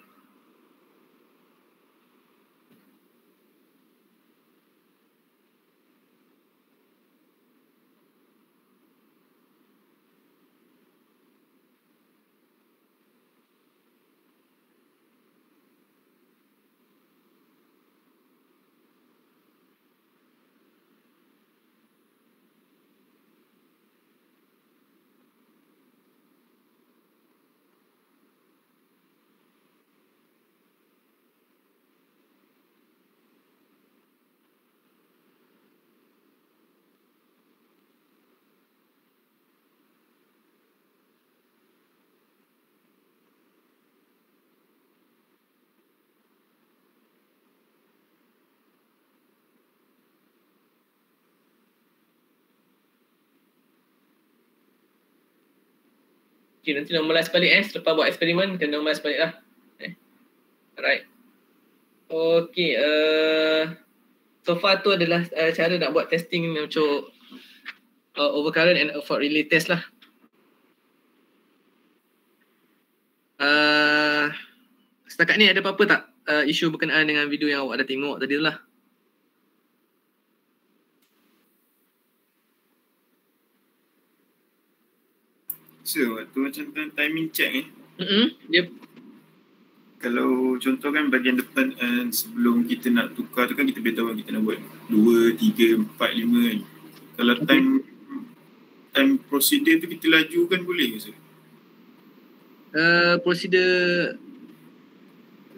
Okay, nanti normalize balik selepas buat eksperimen, kena normalize balik lah. Alright. Okay, so far tu adalah cara nak buat testing untuk overcurrent and fault relay test lah. Setakat ni ada apa-apa tak isu berkenaan dengan video yang awak dah tengok tadi tu lah? So, waktu macam timing check ni. Dia Kalau contoh kan bahagian depan sebelum kita nak tukar tu kan kita beritahu kita nak buat 2, 3, 4, 5 kan. Kalau time prosedur tu kita laju kan boleh ke? prosedur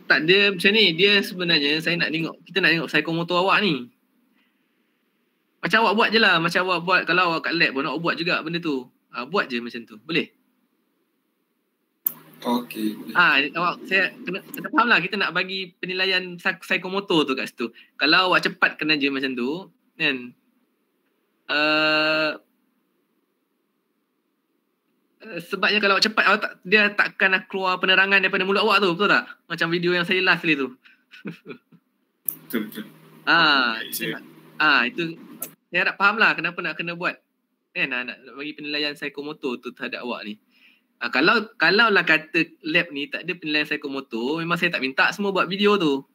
tak, dia macam ni. Dia sebenarnya kita nak tengok psikomotor awak ni. Macam awak buat je lah. Macam awak buat kalau awak kat lab pun awak buat juga benda tu. Buat je macam tu. Boleh? Okey. Awak saya kena faham lah, kita nak bagi penilaian psikomotor tu kat situ. Kalau awak cepat kena je macam tu kan. Sebabnya kalau awak cepat dia takkan keluar penerangan daripada mulut awak tu, betul tak? Macam video yang saya last kali tu. Betul. Itu saya harap faham lah kenapa nak kena buat kan, nak bagi penilaian psikomotor tu terhadap awak ni. Kalau lah kata lab ni tak ada penilaian psikomotor, memang saya tak minta semua buat video tu.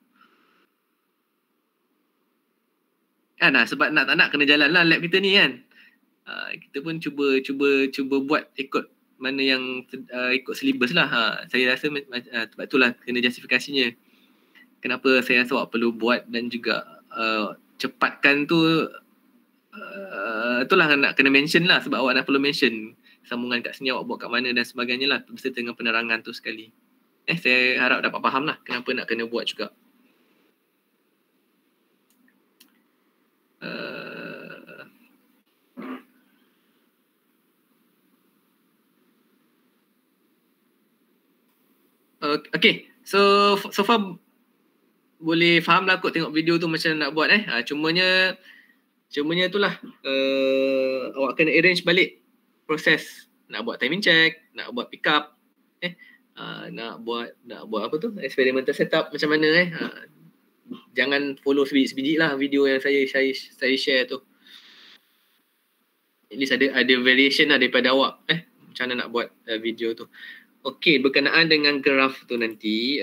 Kan sebab tak nak kena jalan lah lab kita ni kan. Kita pun cuba buat ikut mana yang ikut syllabus lah. Saya rasa sebab itulah kena justifikasinya. Kenapa saya rasa awak perlu buat dan juga cepatkan tu. Itulah nak kena mention lah, sebab awak nak perlu mention sambungan kat sini awak buat kat mana dan sebagainya lah, beserta dengan penerangan tu sekali. Saya harap dapat faham lah kenapa nak kena buat juga. Okay, so far boleh faham lah kot tengok video tu macam nak buat cumanya itulah awak kena arrange balik proses nak buat timing check, nak buat pick up nak buat apa tu experimental setup macam mana jangan follow sebiji lah video yang saya share tu. At least ada variation lah daripada awak macam mana nak buat video tu. Okey, berkenaan dengan graf tu nanti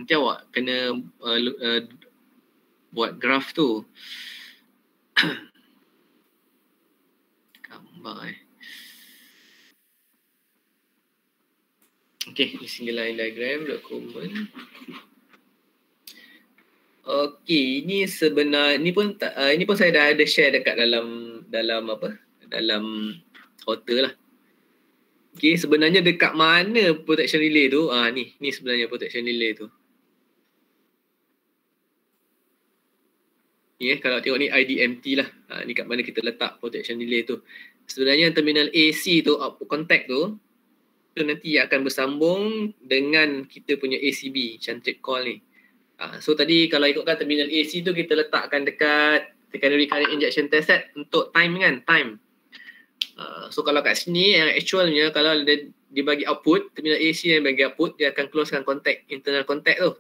awak kena buat graf tu. Gambar Okey, ni single line diagram dokumen. Okey, ini pun saya dah ada share dekat dalam author lah. Okey, sebenarnya dekat mana protection relay tu? Ni sebenarnya protection relay tu. Ni kalau tengok ni IDMT lah. Ni kat mana kita letak protection relay tu. Sebenarnya terminal AC tu, output contact tu nanti akan bersambung dengan kita punya ACB, centric coil ni. So tadi kalau ikutkan terminal AC tu kita letakkan dekat secondary current injection test set untuk time kan, time. So kalau kat sini yang actualnya kalau dia bagi output, terminal AC yang bagi output, dia akan closekan contact, internal contact tu.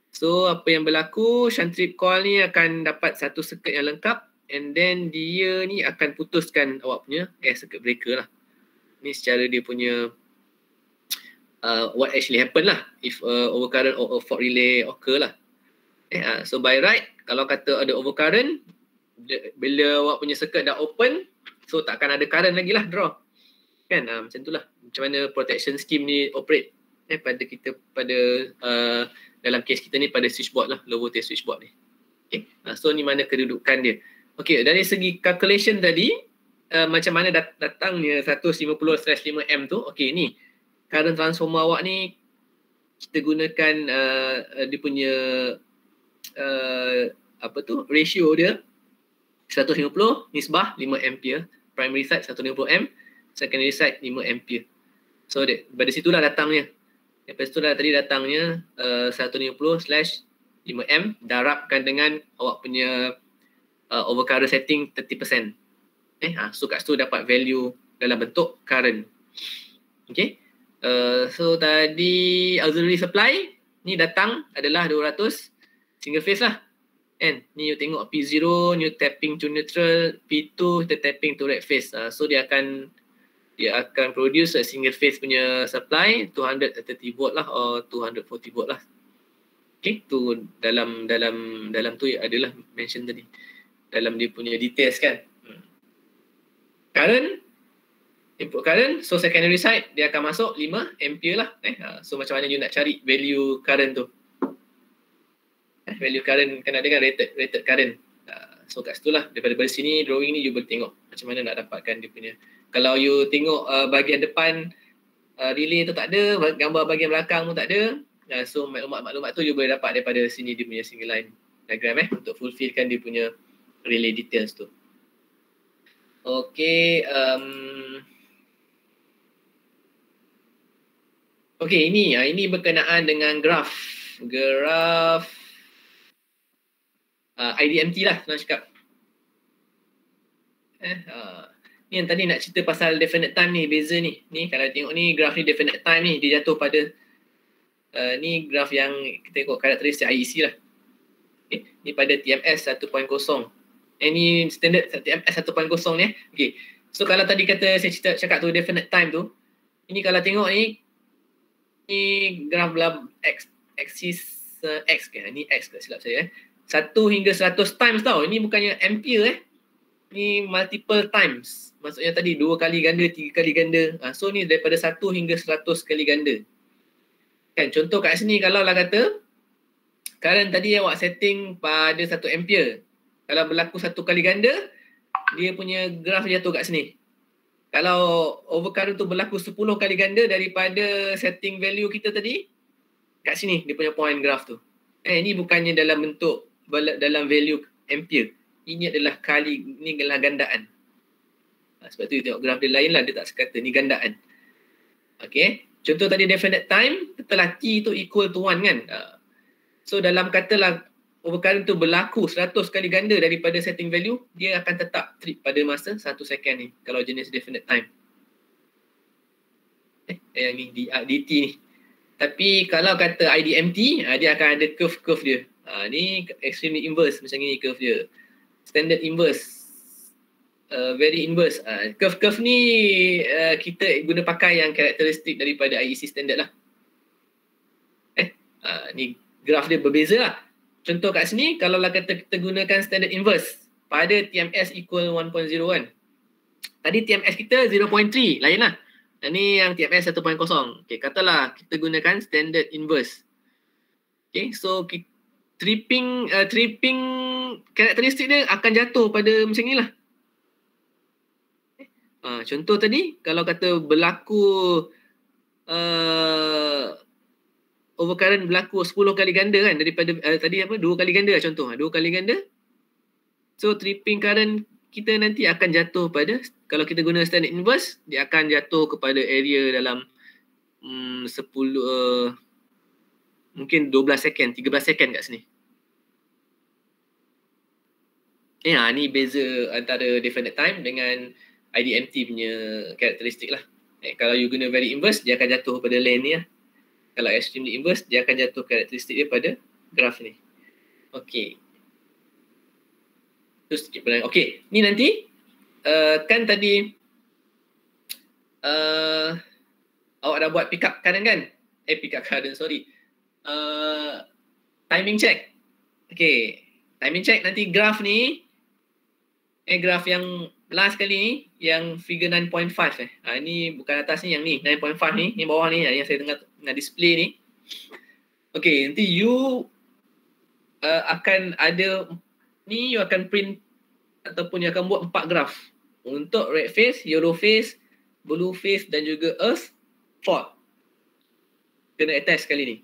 So apa yang berlaku, shunt trip coil ni akan dapat satu circuit yang lengkap and then dia ni akan putuskan awak punya circuit breaker lah. Ni secara dia punya what actually happen lah if overcurrent or a fault relay occur lah. So by right, kalau kata ada overcurrent, bila awak punya circuit dah open, so takkan ada current lagi lah draw. Kan macam tu lah. Macam mana protection scheme ni operate pada kita, pada dalam case kita ni pada switchboard lah, low voltage switchboard ni. Okay. So ni mana kedudukan dia. Okay, dari segi calculation tadi, macam mana datangnya 150/5M tu. Okay, ni current transformer awak ni kita gunakan dia punya ratio dia 150 nisbah 5 ampere, primary side 150M, secondary side 5 ampere. So dari situlah datangnya. Lepas tu tadi datangnya 150/5M darabkan dengan awak punya overcurrent setting 30%. So kat situ dapat value dalam bentuk current. Okay. So tadi auxiliary supply ni datang adalah 200 single phase lah. Kan? Ni you tengok P0, you tapping to neutral, P2 kita tapping to red phase. So dia akan produce a single phase punya supply 230 volt lah or 240 volt lah. Okay, tu dalam tu adalah mention tadi. Dalam dia punya details kan. Current, input current, so secondary side dia akan masuk 5 ampere lah. So macam mana you nak cari value current tu? Value current kan ada kan rated current. So kat situ lah, daripada sini drawing ni you boleh tengok macam mana nak dapatkan dia punya. Kalau you tengok bahagian depan relay tu tak ada, gambar bahagian belakang pun tak ada. So maklumat tu you boleh dapat daripada sini dia punya single line diagram untuk fulfillkan dia punya relay details tu. Okay, okay, ini berkenaan dengan graf IDMT lah nak cakap. Ni yang tadi nak cerita pasal definite time ni, beza ni. Ni kalau tengok ni graf ni definite time ni dia jatuh pada ni graf yang kita tengok karakteristik IEC lah. Okay. Ni pada TMS 1.0. Ni standard TMS 1.0 ni. Okay. So kalau tadi kata saya cakap tu definite time tu, ini kalau tengok ni graf axis X ke? Ni X ke silap saya 1 hingga 100 times tau. Ini bukannya ampere Ni multiple times. Maksudnya tadi 2 kali ganda, 3 kali ganda. So ni daripada 1 hingga 100 kali ganda. Kan contoh kat sini kalau lah kata current tadi awak setting pada 1 ampere. Kalau berlaku 1 kali ganda, dia punya graf jatuh kat sini. Kalau overcurrent tu berlaku 10 kali ganda daripada setting value kita tadi, kat sini dia punya point graph tu. Ini bukannya dalam bentuk dalam value ampere. Ini adalah ini adalah gandaan. Sebab tu you tengok graf dia lain lah, dia tak sekata ni gandaan. Okay. Contoh tadi definite time, katalah T tu equal to 1 kan. So dalam katalah overcurrent tu berlaku 100 kali ganda daripada setting value, dia akan tetap trip pada masa 1 second ni kalau jenis definite time. Yang ni DT ni. Tapi kalau kata IDMT, dia akan ada curve dia. Ni extremely inverse macam ni curve dia. Standard inverse. Very inverse. Curve ni kita guna pakai yang karakteristik daripada IEC standard lah. Ni graf dia berbeza lah. Contoh kat sini, kalau lah kata kita gunakan standard inverse pada TMS equal 1.0 kan. Tadi TMS kita 0.3, lain lah. Ini yang TMS 1.0. Okay, katalah kita gunakan standard inverse. Okay, so tripping karakteristik dia akan jatuh pada macam ni lah. Contoh tadi, kalau kata berlaku overcurrent berlaku 10 kali ganda kan daripada tadi 2 kali ganda lah contoh. 2 kali ganda. So tripping current kita nanti akan jatuh pada, kalau kita guna standard inverse, dia akan jatuh kepada area dalam 10 mungkin 12 second, 13 second kat sini. Ni beza antara definite time dengan IDMT punya karakteristik lah. Kalau you guna very inverse, dia akan jatuh pada lane ni lah. Kalau extremely inverse, dia akan jatuh karakteristik dia pada graf ni. Okay. Terus sikit pernah. Okay. Ni nanti, kan tadi, awak dah buat pick up current kan? Pick up current, sorry. Timing check. Okay. Timing check nanti graf ni, graf yang last kali ni, yang figure 9.5 ni bukan atas ni, yang ni 9.5 ni bawah ni yang saya tengah display ni. Okay, nanti you akan ada ni, you akan print ataupun you akan buat 4 graf untuk red phase, yellow phase, blue phase dan juga earth fault. Kena attach kali ni.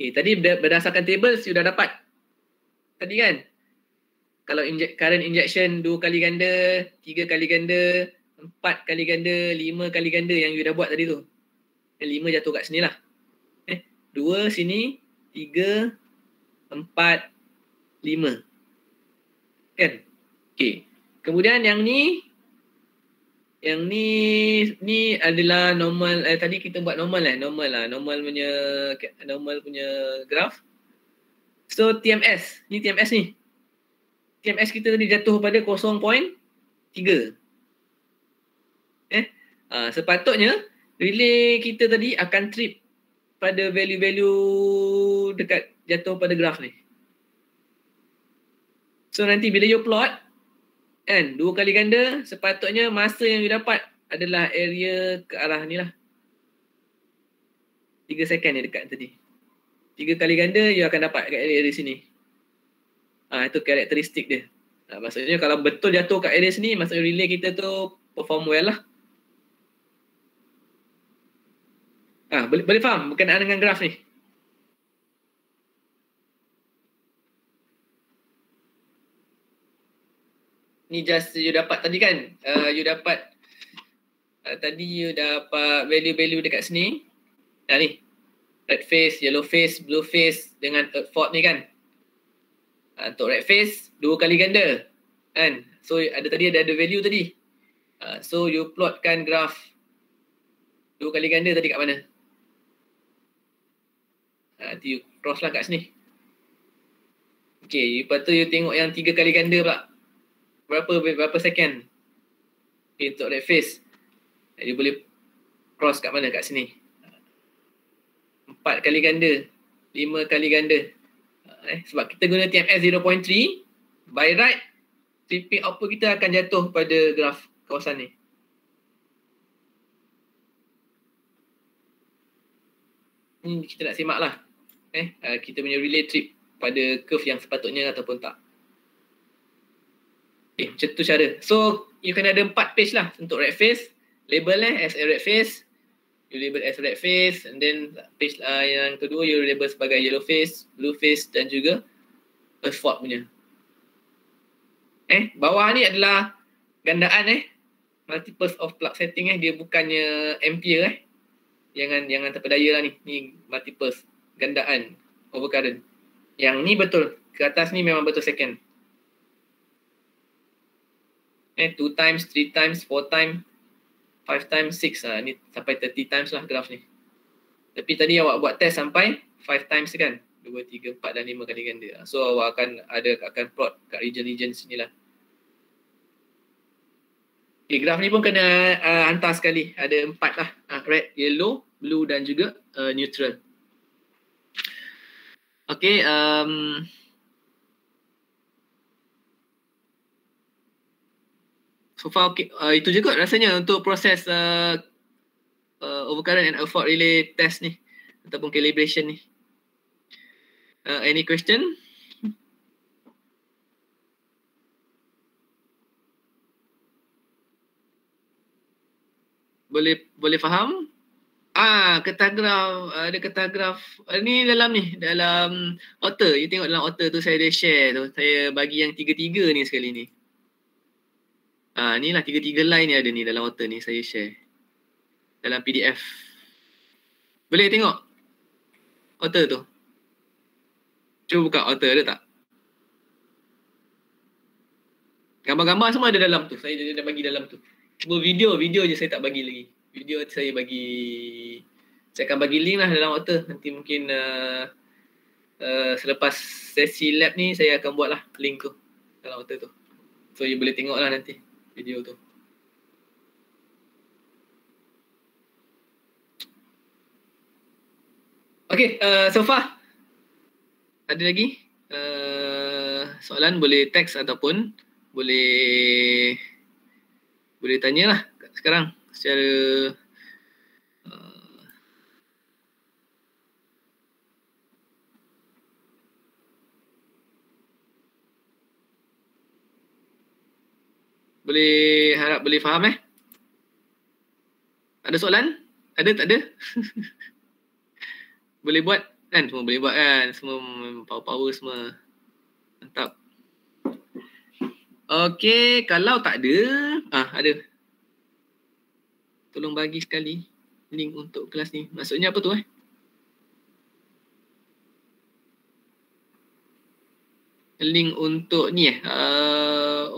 Okay, tadi berdasarkan tables you dah dapat tadi kan. Kalau current injection 2 kali ganda, 3 kali ganda, 4 kali ganda, 5 kali ganda yang you dah buat tadi tu. 5 jatuh kat sini lah. 2 sini, 3, 4, 5. Kan? Okay. Kemudian yang ni adalah normal. Tadi kita buat normal normal punya graf. So TMS, ni TMS ni. TMS kita tadi jatuh pada 0.3. Sepatutnya relay kita tadi akan trip pada value-value dekat jatuh pada graf ni. So nanti bila you plot kan 2 kali ganda, sepatutnya masa yang you dapat adalah area ke arah ni lah. 3 second yang dekat tadi. 3 kali ganda you akan dapat kat area sini. Itu karakteristik dia. Maksudnya kalau betul jatuh kat area sini, maksudnya relay kita tu perform well lah. Boleh faham berkenaan dengan graf ni? Ni just you dapat tadi kan. You dapat tadi you dapat value-value dekat sini. Ni. Red phase, yellow phase, blue phase dengan earth fault ni kan. Untuk red phase 2 kali ganda kan. So tadi ada value tadi. So you plotkan graf 2 kali ganda tadi kat mana? Nanti you cross lah kat sini. Okay, lepas tu you tengok yang 3 kali ganda pula. Berapa second? Okay, untuk red phase you boleh cross kat mana? Kat sini. 4 kali ganda, 5 kali ganda. Sebab kita guna TMS 0.3, by right tripping output kita akan jatuh pada graf kawasan ni. Ni kita nak simak lah. Kita punya relay trip pada curve yang sepatutnya ataupun tak. Macam tu cara. So you kena ada 4 page lah untuk red phase. Label as a red phase. You label as red phase, and then page yang kedua you label sebagai yellow phase, blue phase dan juga earth fault punya. Bawah ni adalah gandaan multiples of plug setting dia bukannya ampere Jangan terpedaya lah ni. Ni multiples, gandaan overcurrent. Yang ni betul. Ke atas ni memang betul second. 2 times, 3 times, 4 times, 5 times, 6. Ni sampai 30 times lah graf ni. Tapi tadi awak buat test sampai 5 times kan. 2, 3, 4 dan 5 kali ganda. So awak akan plot kat region-region sini lah. Okay, graf ni pun kena hantar sekali. Ada 4 lah. Red, yellow, blue dan juga neutral. Okay. So far okay. Itu je kot rasanya untuk proses overcurrent and fault relay test ni. Ataupun calibration ni. Any question? Boleh faham? Ketah graf, ada ketah graf. Ni dalam author. You tengok dalam author tu saya ada share tu. Saya bagi yang 3-3 ni sekali ni. Ni lah 3-3 line ni ada ni dalam author ni saya share. Dalam PDF. Boleh tengok author tu. Cuba buka author, ada tak? Gambar-gambar semua ada dalam tu. Saya dah bagi dalam tu. Cuma video je saya tak bagi lagi. Video saya akan bagi link lah dalam author. Nanti mungkin selepas sesi lab ni saya akan buat lah link tu dalam author tu. So you boleh tengok lah nanti video tu. Okay, so far ada lagi soalan, boleh teks ataupun boleh tanyalah sekarang secara harap boleh faham Ada soalan? Ada tak ada? Boleh buat kan? Semua boleh buat kan? Semua power semua. Mantap. Okey, kalau tak ada, ada. Tolong bagi sekali link untuk kelas ni. Maksudnya apa tu Link untuk ni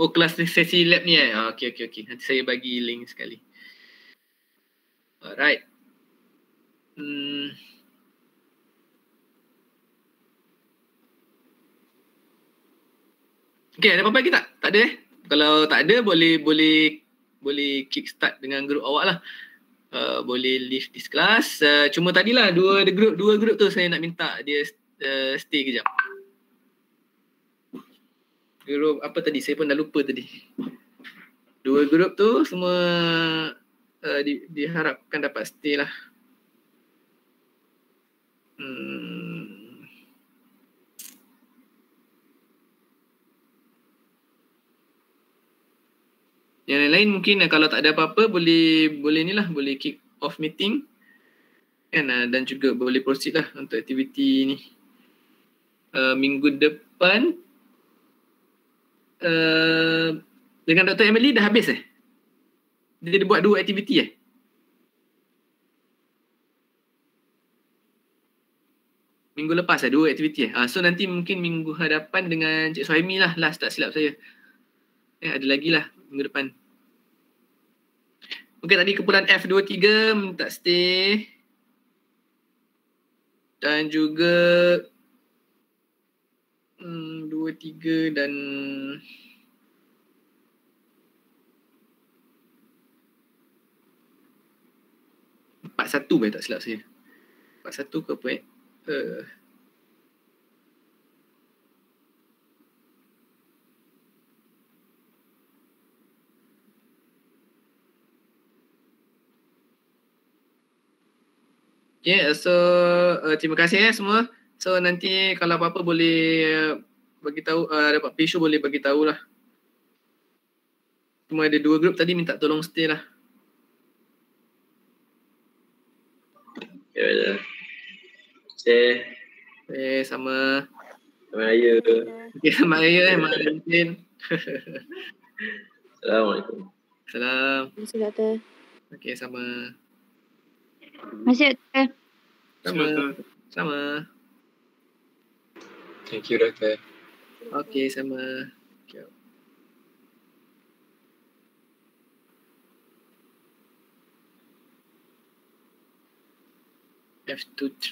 kelas sesi lab ni Okey. Nanti saya bagi link sekali. Alright. Okay, ada apa-apa lagi tak? Tak ada Kalau tak ada, boleh kickstart dengan grup awak lah. Boleh leave this class. Cuma tadilah dua grup tu saya nak minta dia stay kejap. Grup apa tadi? Saya pun dah lupa tadi. Dua grup tu semua diharapkan dapat stay lah. Yang lain mungkin kalau tak ada apa-apa boleh ni lah, boleh kick off meeting kan, dan juga boleh proceed lah untuk aktiviti ni. Minggu depan dengan Dr. Emily dah habis Dia buat 2 aktiviti Minggu lepas 2 aktiviti So nanti mungkin minggu hadapan dengan Cik Suhaimi lah, last tak silap saya. Ada lagi lah minggu depan. Okey, tadi kumpulan F23 minta stay. Dan juga 2, 3 dan satu tak silap saya. 41 ke apa Okay, so terima kasih semua. So nanti kalau apa-apa boleh bagi tahu, dapat Pishu boleh bagi tahu lah. Cuma ada 2 grup tadi minta tolong stay lah. Ya, sama. Selamat Raya. Okay, selamat Raya, Mak Alin. Assalamualaikum. Salam. Terima kasih doktor. Okey, sama. Masih doktor. Sama. Betul. Sama. Thank you, doktor. Okey, sama. Okay. F23.